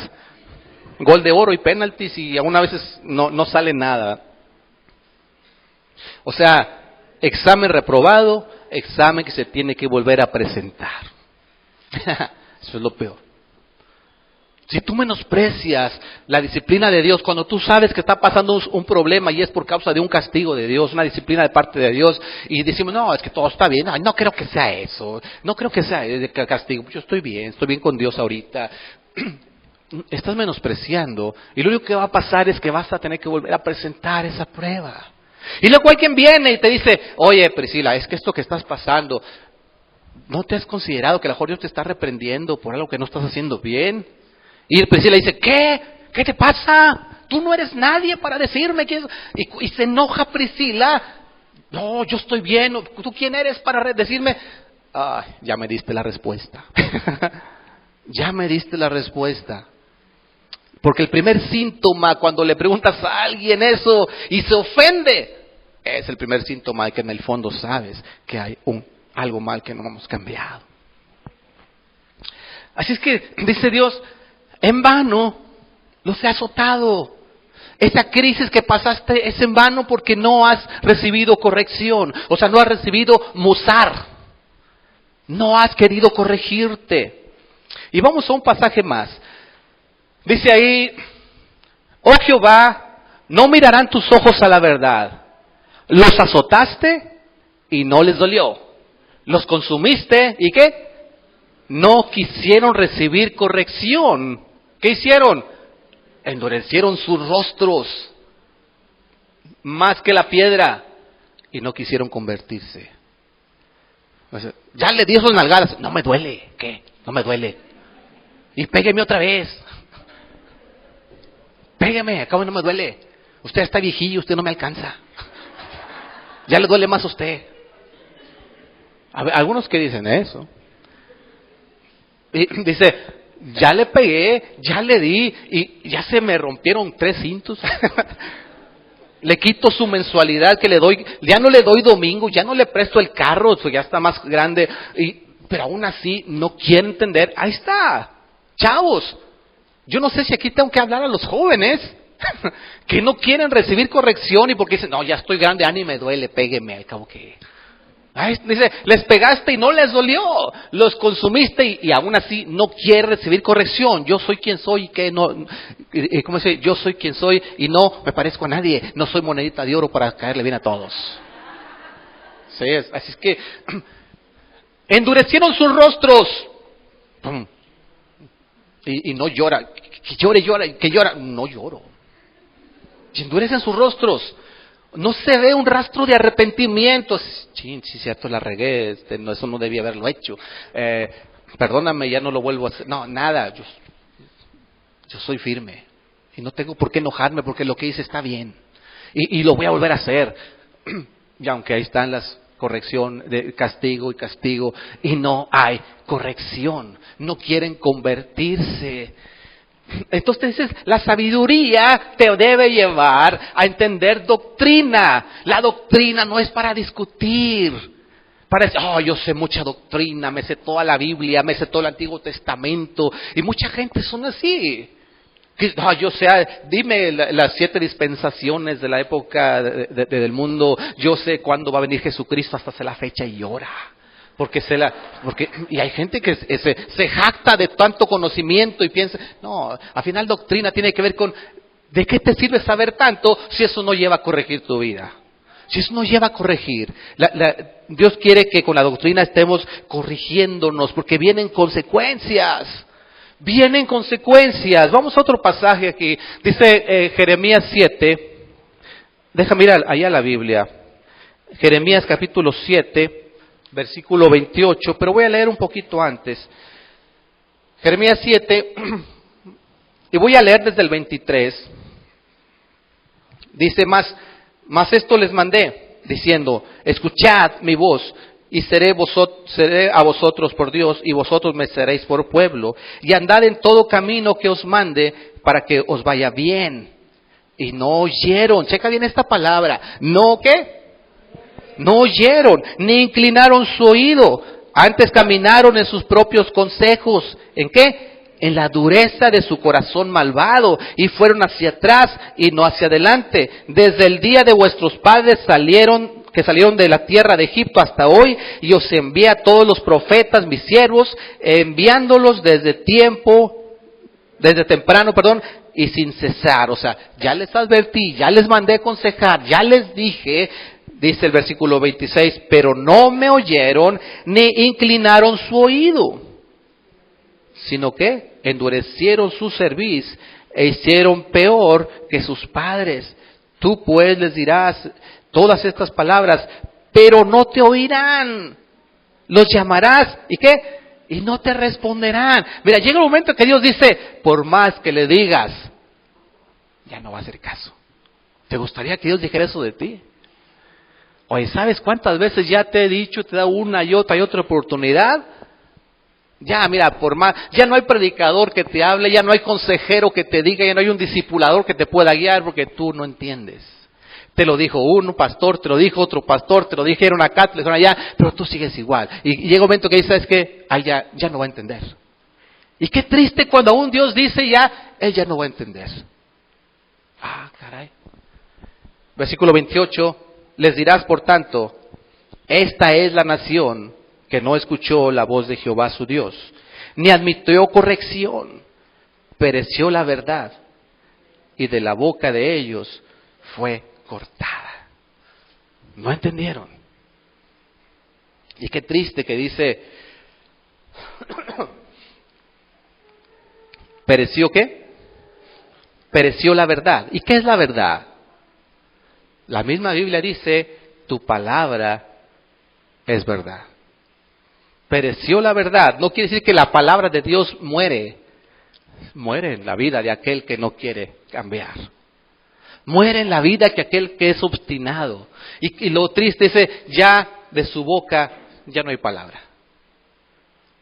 gol de oro y penaltis y aún a veces no sale nada. O sea, examen reprobado, examen que se tiene que volver a presentar. Eso es lo peor. Si tú menosprecias la disciplina de Dios, cuando tú sabes que está pasando un problema y es por causa de un castigo de Dios, una disciplina de parte de Dios, y decimos, no, es que todo está bien, no creo que sea eso, no creo que sea de castigo, yo estoy bien con Dios ahorita. Estás menospreciando, y lo único que va a pasar es que vas a tener que volver a presentar esa prueba. Y luego alguien viene y te dice, oye Priscila, es que esto que estás pasando, ¿no te has considerado que a lo mejor Dios te está reprendiendo por algo que no estás haciendo bien? Y Priscila dice, ¿qué? ¿Qué te pasa? Tú no eres nadie para decirme que... Y se enoja Priscila. No, yo estoy bien. ¿Tú quién eres para decirme? Ya me diste la respuesta. Ya me diste la respuesta. Porque el primer síntoma cuando le preguntas a alguien eso y se ofende, es el primer síntoma de que en el fondo sabes que hay algo mal que no hemos cambiado. Así es que dice Dios, en vano los he azotado. Esa crisis que pasaste es en vano porque no has recibido corrección. O sea, no has recibido musar. No has querido corregirte. Y vamos a un pasaje más. Dice ahí, oh Jehová, no mirarán tus ojos a la verdad. Los azotaste y no les dolió. Los consumiste y ¿qué? No quisieron recibir corrección. ¿Qué hicieron? Endurecieron sus rostros más que la piedra y no quisieron convertirse. O sea, ya le di esos nalgadas. No me duele. ¿Qué? No me duele. Y pégueme otra vez. Pégueme, acabo no me duele. Usted está viejillo, usted no me alcanza. Ya le duele más a usted. Algunos que dicen eso. Y dice, ya le pegué, ya le di y ya se me rompieron 3 cintos. Le quito su mensualidad que le doy, ya no le doy domingo, ya no le presto el carro, eso ya está más grande. Y pero aún así no quieren entender. Ahí está, chavos. Yo no sé si aquí tengo que hablar a los jóvenes que no quieren recibir corrección y porque dicen, no, ya estoy grande, ni me duele, pégueme, al cabo que... Ay, dice, les pegaste y no les dolió, los consumiste y aún así no quiere recibir corrección. Yo soy quien soy y que no, ¿cómo dice? Yo soy quien soy y no me parezco a nadie, no soy monedita de oro para caerle bien a todos. Sí, así es que endurecieron sus rostros y no llora, que llora, no lloro. Endurecen sus rostros. No se ve un rastro de arrepentimiento. Sí, cierto, la regué, no, eso no debía haberlo hecho. Perdóname, ya no lo vuelvo a hacer. No, nada, yo soy firme. Y no tengo por qué enojarme porque lo que hice está bien. Y lo voy a volver a hacer. Y aunque ahí están las corrección, de castigo, y no hay corrección. No quieren convertirse. Entonces la sabiduría te debe llevar a entender doctrina. La doctrina no es para discutir, para decir, yo sé mucha doctrina, me sé toda la Biblia, me sé todo el Antiguo Testamento. Y mucha gente son así. Yo sé, dime las 7 dispensaciones de la época del mundo, yo sé cuándo va a venir Jesucristo, hasta sé la fecha y llora. Y hay gente que se jacta de tanto conocimiento y piensa, no, al final doctrina tiene que ver con, ¿de qué te sirve saber tanto si eso no lleva a corregir tu vida? Si eso no lleva a corregir. Dios quiere que con la doctrina estemos corrigiéndonos porque vienen consecuencias. Vienen consecuencias. Vamos a otro pasaje aquí. Dice Jeremías 7. Déjame ir allá la Biblia. Jeremías capítulo 7. Versículo 28, pero voy a leer un poquito antes. Jeremías 7, y voy a leer desde el 23. Dice, más esto les mandé, diciendo, escuchad mi voz, y seré a vosotros por Dios, y vosotros me seréis por pueblo, y andad en todo camino que os mande, para que os vaya bien. Y no oyeron, checa bien esta palabra, ¿no qué? No oyeron, ni inclinaron su oído, antes caminaron en sus propios consejos. ¿En qué? En la dureza de su corazón malvado, y fueron hacia atrás y no hacia adelante. Desde el día de vuestros padres que salieron de la tierra de Egipto hasta hoy, y os envié a todos los profetas, mis siervos, enviándolos desde temprano, y sin cesar. O sea, ya les advertí, ya les mandé aconsejar, ya les dije. Dice el versículo 26, pero no me oyeron ni inclinaron su oído, sino que endurecieron su cerviz e hicieron peor que sus padres. Tú pues les dirás todas estas palabras, pero no te oirán. Los llamarás, ¿y qué? Y no te responderán. Mira, llega un momento que Dios dice, por más que le digas, ya no va a hacer caso. ¿Te gustaría que Dios dijera eso de ti? Oye, ¿sabes cuántas veces ya te he dicho, te da una y otra oportunidad? Ya, mira, ya no hay predicador que te hable, ya no hay consejero que te diga, ya no hay un discipulador que te pueda guiar porque tú no entiendes. Te lo dijo un pastor, te lo dijo otro pastor, te lo dijeron acá, te lo dijeron allá, pero tú sigues igual. Y llega un momento que dices, ¿sabes qué? Ya no va a entender. Y qué triste cuando aún Dios dice él ya no va a entender. Caray. Versículo 28. Les dirás, por tanto, esta es la nación que no escuchó la voz de Jehová su Dios, ni admitió corrección, pereció la verdad, y de la boca de ellos fue cortada. No entendieron. Y qué triste que dice, ¿pereció qué? Pereció la verdad. ¿Y qué es la verdad? La misma Biblia dice, tu palabra es verdad. Pereció la verdad. No quiere decir que la palabra de Dios muere. Muere en la vida de aquel que no quiere cambiar. Muere en la vida de aquel que es obstinado. Y lo triste dice, ya de su boca ya no hay palabra.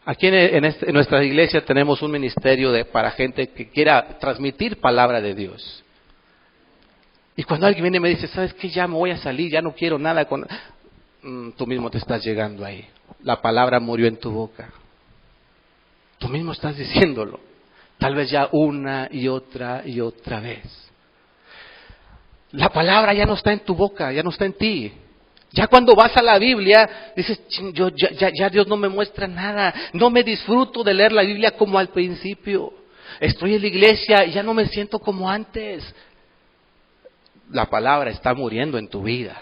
Aquí en nuestra iglesia tenemos un ministerio para gente que quiera transmitir palabra de Dios. Y cuando alguien viene y me dice, ¿sabes qué? Ya me voy a salir, ya no quiero nada con... Tú mismo te estás llegando ahí. La palabra murió en tu boca. Tú mismo estás diciéndolo. Tal vez ya una y otra vez. La palabra ya no está en tu boca, ya no está en ti. Ya cuando vas a la Biblia, dices, ya Dios no me muestra nada. No me disfruto de leer la Biblia como al principio. Estoy en la iglesia y ya no me siento como antes. La palabra está muriendo en tu vida.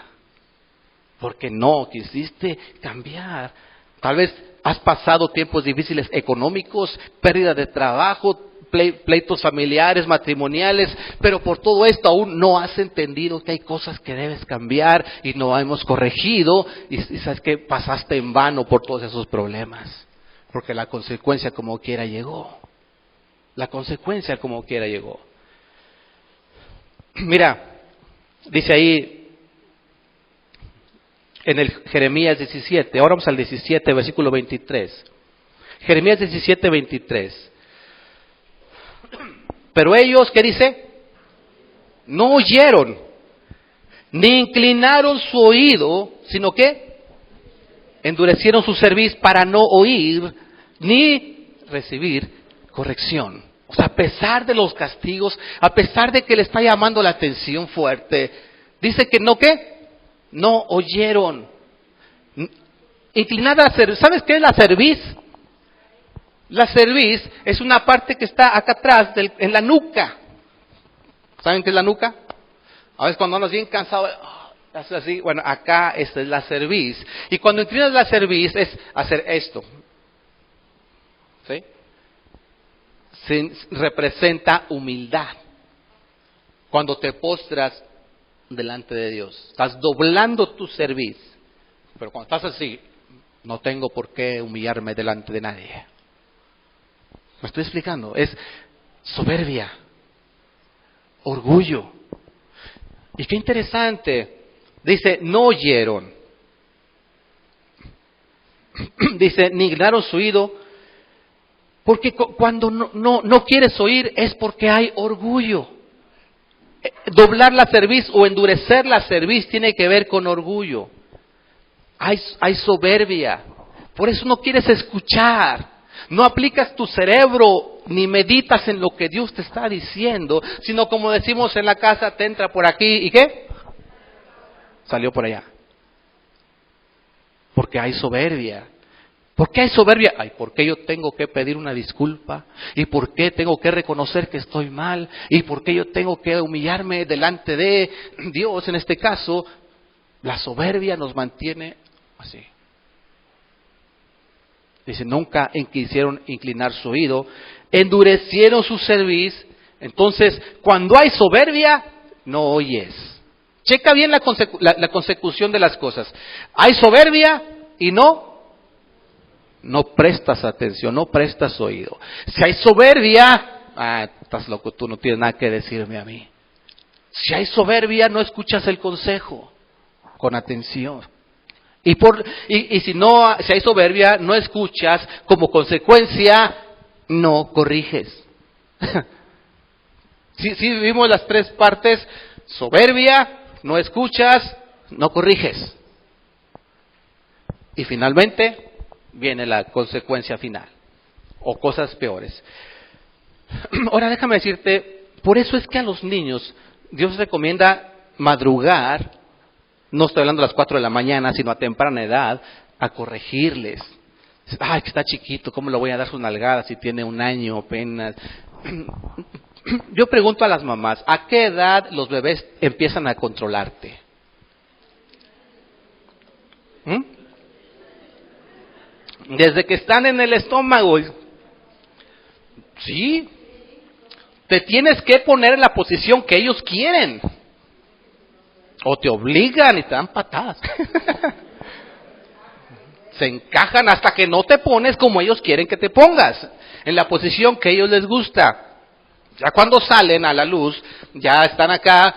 Porque no quisiste cambiar. Tal vez has pasado tiempos difíciles económicos, pérdida de trabajo, pleitos familiares, matrimoniales, pero por todo esto aún no has entendido que hay cosas que debes cambiar y no hemos corregido y sabes que pasaste en vano por todos esos problemas, porque la consecuencia como quiera llegó. La consecuencia como quiera llegó. Mira, dice ahí en el Jeremías 17, ahora vamos al 17, versículo 23. Jeremías 17, 23. Pero ellos, ¿qué dice? No oyeron, ni inclinaron su oído, sino que endurecieron su cerviz para no oír, ni recibir corrección. O sea, a pesar de los castigos, a pesar de que le está llamando la atención fuerte, dice que no, ¿qué? No oyeron. Inclinada a cerviz. ¿Sabes qué es la cerviz? La cerviz es una parte que está acá atrás, en la nuca. ¿Saben qué es la nuca? A veces cuando andas bien cansado, haces así. Bueno, acá esta es la cerviz. Y cuando inclinas la cerviz es hacer esto. ¿Sí? Representa humildad. Cuando te postras delante de Dios, estás doblando tu cerviz. Pero cuando estás así, no tengo por qué humillarme delante de nadie. ¿Me estoy explicando? Es soberbia, orgullo. Y qué interesante. Dice, no oyeron. Dice, ni ignoraron su oído. Porque cuando no quieres oír es porque hay orgullo. Doblar la cerviz o endurecer la cerviz tiene que ver con orgullo. Hay soberbia. Por eso no quieres escuchar. No aplicas tu cerebro ni meditas en lo que Dios te está diciendo, sino como decimos en la casa, te entra por aquí y ¿qué? Salió por allá. Porque hay soberbia. ¿Por qué hay soberbia? Ay, ¿por qué yo tengo que pedir una disculpa? ¿Y por qué tengo que reconocer que estoy mal? ¿Y por qué yo tengo que humillarme delante de Dios? En este caso, la soberbia nos mantiene así. Dice, nunca quisieron inclinar su oído, endurecieron su cerviz. Entonces, cuando hay soberbia, no oyes. Checa bien la consecución de las cosas. Hay soberbia y no prestas atención, no prestas oído. Si hay soberbia, estás loco, tú no tienes nada que decirme a mí. Si hay soberbia, no escuchas el consejo con atención. Y si hay soberbia, no escuchas, como consecuencia, no corriges. Si vimos las tres partes, soberbia, no escuchas, no corriges. Y finalmente viene la consecuencia final, o cosas peores. Ahora déjame decirte, por eso es que a los niños Dios recomienda madrugar. No estoy hablando a las 4 de la mañana, sino a temprana edad, a corregirles. Ay, que está chiquito, ¿cómo le voy a dar sus nalgadas si tiene 1 año apenas? Yo pregunto a las mamás, ¿a qué edad los bebés empiezan a controlarte? Desde que están en el estómago. Sí. Te tienes que poner en la posición que ellos quieren. O te obligan y te dan patadas. Se encajan hasta que no te pones como ellos quieren que te pongas, en la posición que a ellos les gusta. Ya cuando salen a la luz, ya están acá,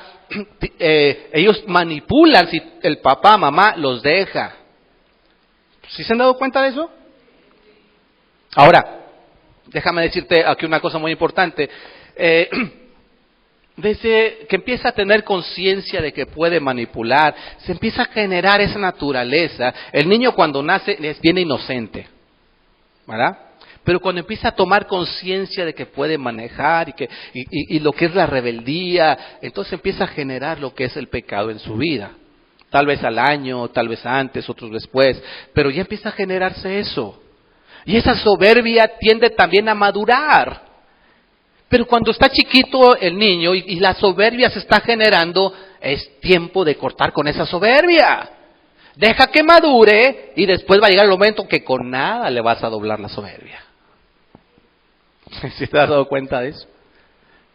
ellos manipulan si el papá, mamá los deja. ¿Sí se han dado cuenta de eso? Ahora, déjame decirte aquí una cosa muy importante. Desde que empieza a tener conciencia de que puede manipular, se empieza a generar esa naturaleza. El niño cuando nace es bien inocente, ¿verdad? Pero cuando empieza a tomar conciencia de que puede manejar y lo que es la rebeldía, entonces empieza a generar lo que es el pecado en su vida. Tal vez al año, tal vez antes, otros después, pero ya empieza a generarse eso. Y esa soberbia tiende también a madurar. Pero cuando está chiquito el niño y la soberbia se está generando, es tiempo de cortar con esa soberbia. Deja que madure y después va a llegar el momento que con nada le vas a doblar la soberbia. ¿Sí te has dado cuenta de eso?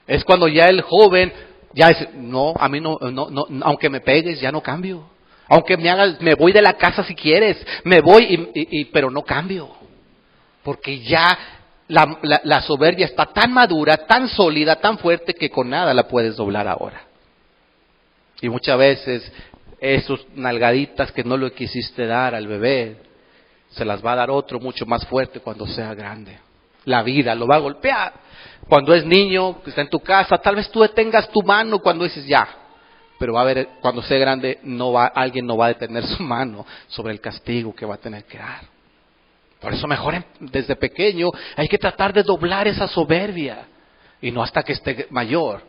Es cuando ya el joven ya dice, no, a mí no, aunque me pegues ya no cambio. Aunque me voy de la casa si quieres, me voy pero no cambio. Porque ya la soberbia está tan madura, tan sólida, tan fuerte que con nada la puedes doblar ahora. Y muchas veces esos nalgaditas que no le quisiste dar al bebé, se las va a dar otro mucho más fuerte cuando sea grande. La vida lo va a golpear. Cuando es niño, que está en tu casa, tal vez tú detengas tu mano cuando dices ya. Pero va a haber, cuando sea grande, alguien no va a detener su mano sobre el castigo que va a tener que dar. Por eso mejor desde pequeño hay que tratar de doblar esa soberbia. Y no hasta que esté mayor.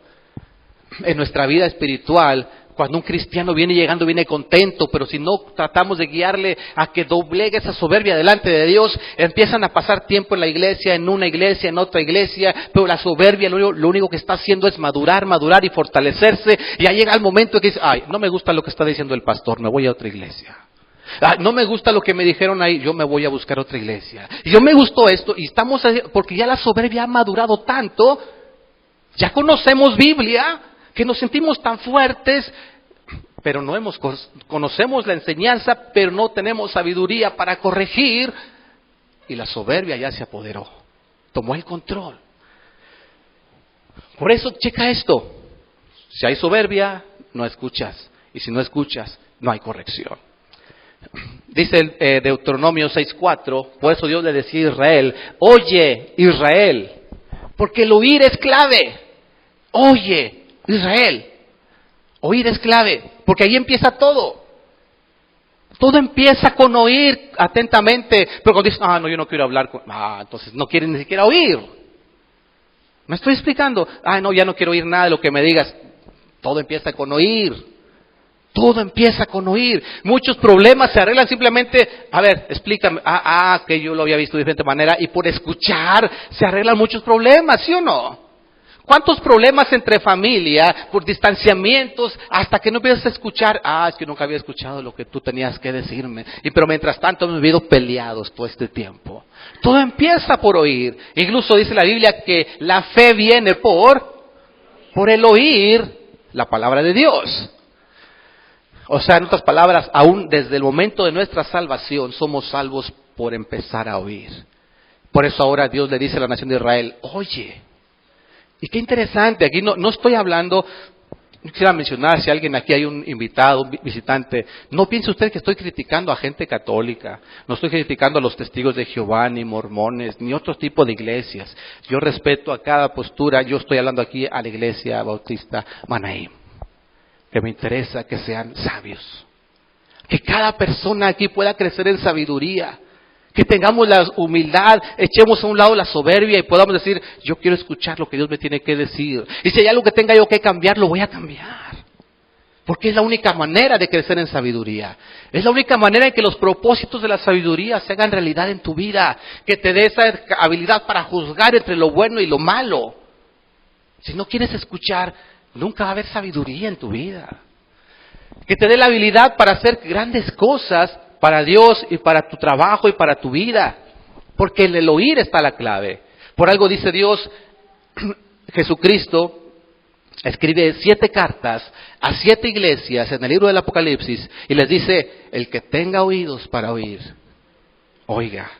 En nuestra vida espiritual, cuando un cristiano viene contento, pero si no tratamos de guiarle a que doblegue esa soberbia delante de Dios, empiezan a pasar tiempo en la iglesia, en una iglesia, en otra iglesia, pero la soberbia lo único que está haciendo es madurar y fortalecerse, y ya llega el momento que dice, ay, no me gusta lo que está diciendo el pastor, me voy a otra iglesia. No me gusta lo que me dijeron ahí, yo me voy a buscar otra iglesia. Y yo me gustó esto, y estamos, porque ya la soberbia ha madurado tanto, ya conocemos Biblia, que nos sentimos tan fuertes, pero conocemos la enseñanza, pero no tenemos sabiduría para corregir, y la soberbia ya se apoderó, tomó el control. Por eso, checa esto, si hay soberbia, no escuchas, y si no escuchas, no hay corrección. Dice Deuteronomio 6:4, por eso Dios le decía a Israel, oye Israel, porque el oír es clave. Oye Israel, oír es clave, porque ahí empieza todo. Todo empieza con oír atentamente, pero cuando dices, no, yo no quiero hablar entonces no quieren ni siquiera oír. ¿Me estoy explicando? No, ya no quiero oír nada de lo que me digas. Todo empieza con oír. Todo empieza con oír. Muchos problemas se arreglan simplemente, a ver, explícame. Que yo lo había visto de diferente manera, y por escuchar se arreglan muchos problemas, ¿sí o no? ¿Cuántos problemas entre familia, por distanciamientos, hasta que no empiezas a escuchar? Es que nunca había escuchado lo que tú tenías que decirme. Pero mientras tanto hemos vivido peleados todo este tiempo. Todo empieza por oír. Incluso dice la Biblia que la fe viene por el oír la palabra de Dios. O sea, en otras palabras, aún desde el momento de nuestra salvación somos salvos por empezar a oír. Por eso ahora Dios le dice a la nación de Israel, oye. Y qué interesante, aquí no estoy hablando, no quisiera mencionar si alguien aquí hay un invitado, un visitante, no piense usted que estoy criticando a gente católica, no estoy criticando a los testigos de Jehová, ni mormones, ni otro tipo de iglesias. Yo respeto a cada postura, yo estoy hablando aquí a la iglesia bautista Manaim, que me interesa que sean sabios, que cada persona aquí pueda crecer en sabiduría, que tengamos la humildad, echemos a un lado la soberbia y podamos decir, yo quiero escuchar lo que Dios me tiene que decir. Y si hay algo que tenga yo que cambiar, lo voy a cambiar. Porque es la única manera de crecer en sabiduría. Es la única manera en que los propósitos de la sabiduría se hagan realidad en tu vida. Que te dé esa habilidad para juzgar entre lo bueno y lo malo. Si no quieres escuchar, nunca va a haber sabiduría en tu vida. Que te dé la habilidad para hacer grandes cosas para Dios y para tu trabajo y para tu vida. Porque en el oír está la clave. Por algo dice Dios, Jesucristo escribe 7 cartas a 7 iglesias en el libro del Apocalipsis y les dice, el que tenga oídos para oír, oiga.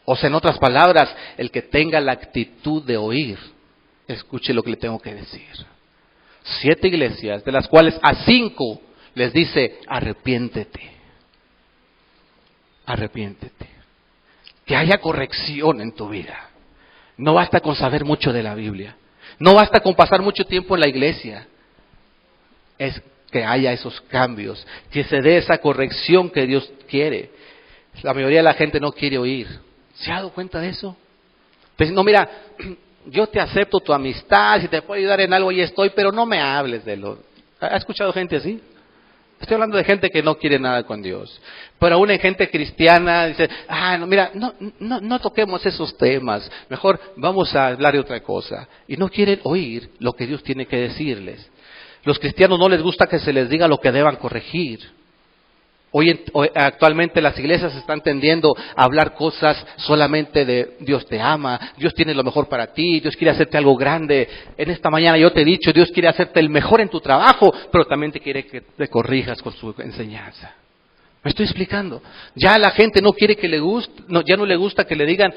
O sea, en otras palabras, el que tenga la actitud de oír, escuche lo que le tengo que decir. 7 iglesias, de las cuales a 5 les dice, arrepiéntete. Arrepiéntete. Que haya corrección en tu vida. No basta con saber mucho de la Biblia. No basta con pasar mucho tiempo en la iglesia. Es que haya esos cambios, que se dé esa corrección que Dios quiere. La mayoría de la gente no quiere oír. ¿Se ha dado cuenta de eso? Pues no, mira, yo te acepto tu amistad, si te puedo ayudar en algo, ahí estoy, pero no me hables de lo... ¿Ha escuchado gente así? Estoy hablando de gente que no quiere nada con Dios. Pero aún en gente cristiana dice, no, mira, no toquemos esos temas. Mejor vamos a hablar de otra cosa. Y no quieren oír lo que Dios tiene que decirles. Los cristianos no les gusta que se les diga lo que deban corregir. Hoy actualmente las iglesias están tendiendo a hablar cosas solamente de Dios te ama, Dios tiene lo mejor para ti, Dios quiere hacerte algo grande. En esta mañana yo te he dicho, Dios quiere hacerte el mejor en tu trabajo, pero también te quiere que te corrijas con su enseñanza. ¿Me estoy explicando? Ya la gente no quiere que le guste, ya no le gusta que le digan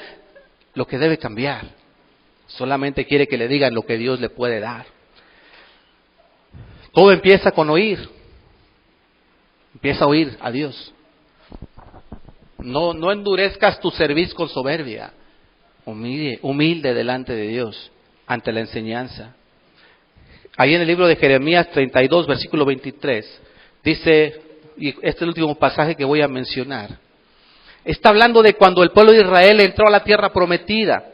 lo que debe cambiar. Solamente quiere que le digan lo que Dios le puede dar. Todo empieza con oír. Empieza a oír a Dios. No endurezcas tu cerviz con soberbia. Humilde delante de Dios, ante la enseñanza. Ahí en el libro de Jeremías 32, versículo 23, dice, y este es el último pasaje que voy a mencionar. Está hablando de cuando el pueblo de Israel entró a la tierra prometida.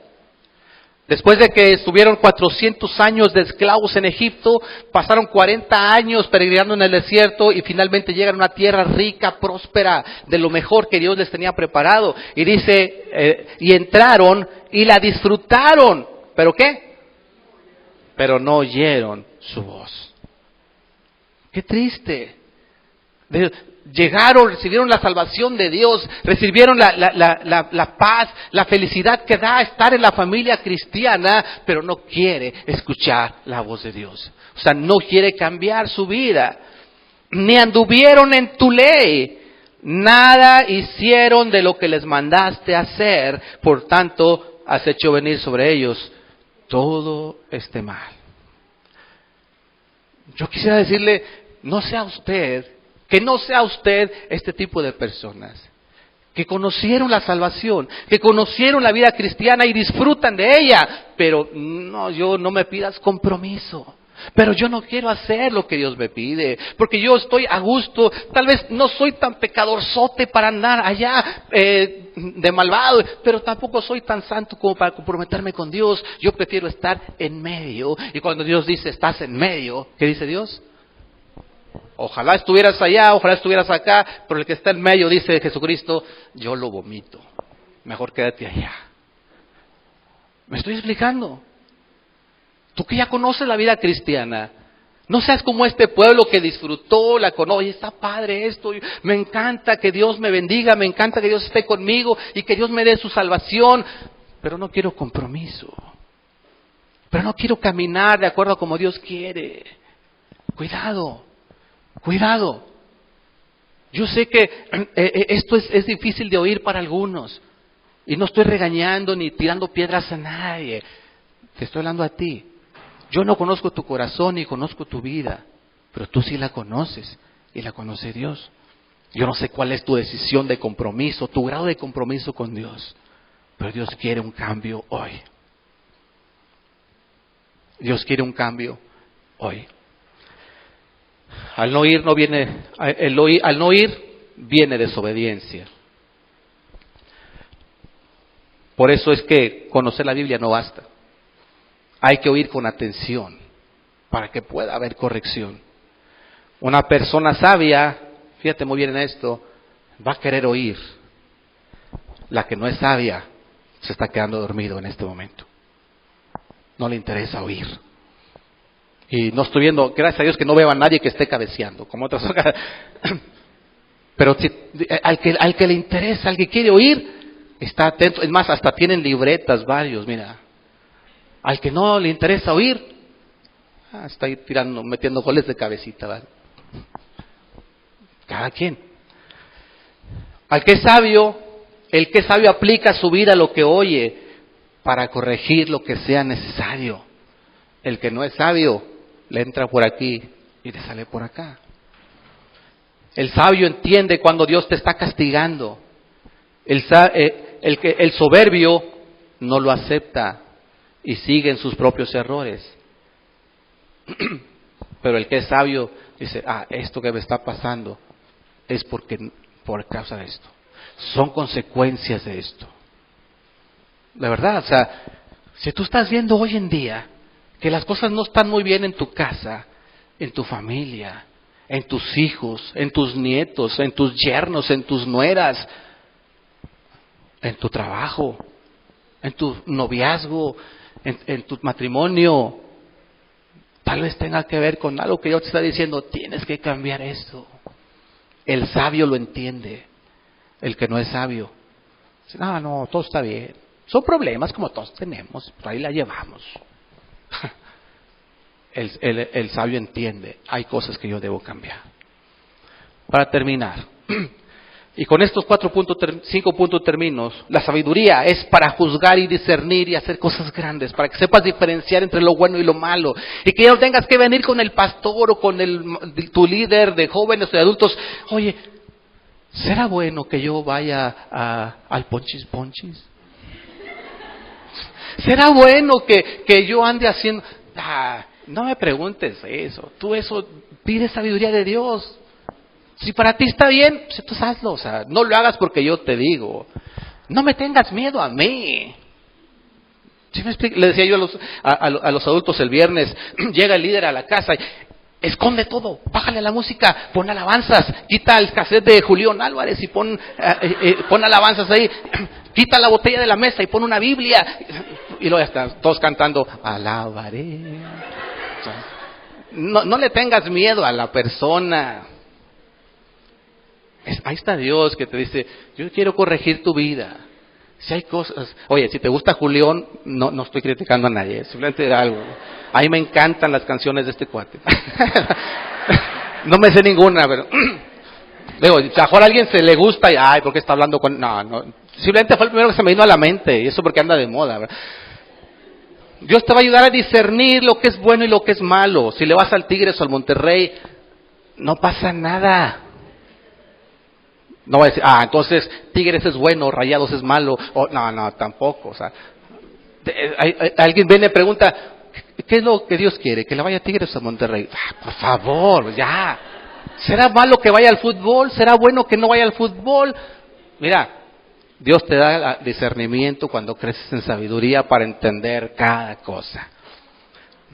Después de que estuvieron 400 años de esclavos en Egipto, pasaron 40 años peregrinando en el desierto y finalmente llegan a una tierra rica, próspera, de lo mejor que Dios les tenía preparado. Y dice, y entraron y la disfrutaron. ¿Pero qué? Pero no oyeron su voz. ¡Qué triste! Llegaron, recibieron la salvación de Dios, recibieron la paz, la felicidad que da estar en la familia cristiana, pero no quiere escuchar la voz de Dios. O sea, no quiere cambiar su vida. Ni anduvieron en tu ley, nada hicieron de lo que les mandaste hacer, por tanto has hecho venir sobre ellos todo este mal. Yo quisiera decirle, que no sea usted este tipo de personas, que conocieron la salvación, que conocieron la vida cristiana y disfrutan de ella, pero no me pidas compromiso, pero yo no quiero hacer lo que Dios me pide, porque yo estoy a gusto, tal vez no soy tan pecadorzote para andar allá de malvado, pero tampoco soy tan santo como para comprometerme con Dios, yo prefiero estar en medio. Y cuando Dios dice estás en medio, ¿qué dice Dios? Ojalá estuvieras allá, ojalá estuvieras acá, pero el que está en medio, dice Jesucristo, yo lo vomito. Mejor quédate allá. ¿Me estoy explicando? Tú que ya conoces la vida cristiana, no seas como este pueblo que disfrutó, la conoce, está padre esto, me encanta que Dios me bendiga, me encanta que Dios esté conmigo y que Dios me dé su salvación, pero no quiero compromiso. Pero no quiero caminar de acuerdo a como Dios quiere. Cuidado. Yo sé que esto es difícil de oír para algunos. Y no estoy regañando ni tirando piedras a nadie. Te estoy hablando a ti. Yo no conozco tu corazón ni conozco tu vida. Pero tú sí la conoces. Y la conoce Dios. Yo no sé cuál es tu decisión de compromiso, tu grado de compromiso con Dios. Pero Dios quiere un cambio hoy. Dios quiere un cambio hoy. Al no ir viene desobediencia. Por eso es que conocer la Biblia no basta. Hay que oír con atención para que pueda haber corrección. Una persona sabia, fíjate muy bien en esto, va a querer oír. La que no es sabia se está quedando dormido en este momento. No le interesa oír. Y no estoy viendo, gracias a Dios que no veo a nadie que esté cabeceando, como otras ocasiones. Pero al que le interesa, al que quiere oír, está atento. Es más, hasta tienen libretas varios, mira. Al que no le interesa oír, está ahí metiendo goles de cabecita, ¿vale? Cada quien. El que es sabio aplica su vida a lo que oye para corregir lo que sea necesario. El que no es sabio, le entra por aquí y le sale por acá. El sabio entiende cuando Dios te está castigando. El soberbio no lo acepta. y siguen sus propios errores. Pero el que es sabio dice, esto que me está pasando es por causa de esto. Son consecuencias de esto. La verdad, o sea, si tú estás viendo hoy en día que las cosas no están muy bien en tu casa, en tu familia, en tus hijos, en tus nietos, en tus yernos, en tus nueras, en tu trabajo, en tu noviazgo, en tu matrimonio, tal vez tenga que ver con algo que Dios te está diciendo, tienes que cambiar esto. El sabio lo entiende, el que no es sabio dice, no, todo está bien. Son problemas como todos tenemos, por ahí la llevamos. El sabio entiende, hay cosas que yo debo cambiar. Para terminar, y con estos 5 puntos termino, la sabiduría es para juzgar y discernir y hacer cosas grandes, para que sepas diferenciar entre lo bueno y lo malo, y que ya no tengas que venir con el pastor o con tu líder de jóvenes o de adultos, oye, ¿será bueno que yo vaya al Ponchis Ponchis? ¿Será bueno que yo ande haciendo? No me preguntes eso. Tú eso, pide sabiduría de Dios. Si para ti está bien, pues entonces hazlo. O sea, no lo hagas porque yo te digo. No me tengas miedo a mí. ¿Sí me explico? Le decía yo a los adultos el viernes, llega el líder a la casa y esconde todo, bájale la música, pon alabanzas, quita el cassette de Julián Álvarez y pon alabanzas ahí, quita la botella de la mesa y pon una Biblia, y luego ya están todos cantando, alabaré. O sea, no le tengas miedo a la persona. Ahí está Dios que te dice, yo quiero corregir tu vida. Si hay cosas, oye, si te gusta Julián, no estoy criticando a nadie, simplemente era algo. A mí me encantan las canciones de este cuate. No me sé ninguna, pero digo, a lo mejor a alguien se le gusta y, ¿por qué está hablando con...? No, simplemente fue el primero que se me vino a la mente, y eso porque anda de moda, ¿verdad? Dios te va a ayudar a discernir lo que es bueno y lo que es malo. Si le vas al Tigres o al Monterrey, no pasa nada. No va a decir, entonces Tigres es bueno, Rayados es malo. No, tampoco. O sea, alguien viene y pregunta, ¿qué es lo que Dios quiere? ¿Que le vaya a Tigres o a Monterrey? Por favor, ya. ¿Será malo que vaya al fútbol? ¿Será bueno que no vaya al fútbol? Mira, Dios te da discernimiento cuando creces en sabiduría para entender cada cosa.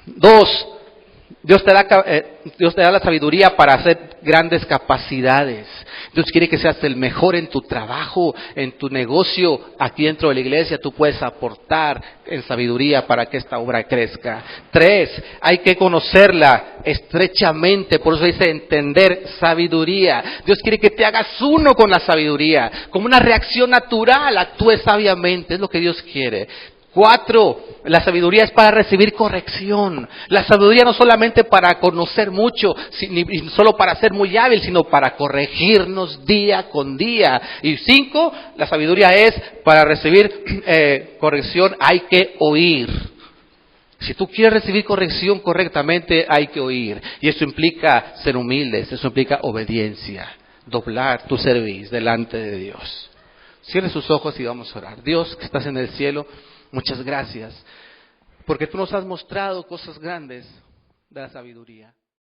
2, Dios te da la sabiduría para hacer grandes capacidades. Dios quiere que seas el mejor en tu trabajo, en tu negocio, aquí dentro de la iglesia. Tú puedes aportar en sabiduría para que esta obra crezca. 3, hay que conocerla estrechamente, por eso dice entender sabiduría. Dios quiere que te hagas uno con la sabiduría, como una reacción natural, actúes sabiamente, es lo que Dios quiere. 4, la sabiduría es para recibir corrección. La sabiduría no solamente para conocer mucho, ni solo para ser muy hábil, sino para corregirnos día con día. Y 5, la sabiduría es para recibir corrección, hay que oír. Si tú quieres recibir corrección correctamente, hay que oír. Y eso implica ser humildes, eso implica obediencia, doblar tu cerviz delante de Dios. Cierre sus ojos y vamos a orar. Dios que estás en el cielo, muchas gracias, porque tú nos has mostrado cosas grandes de la sabiduría.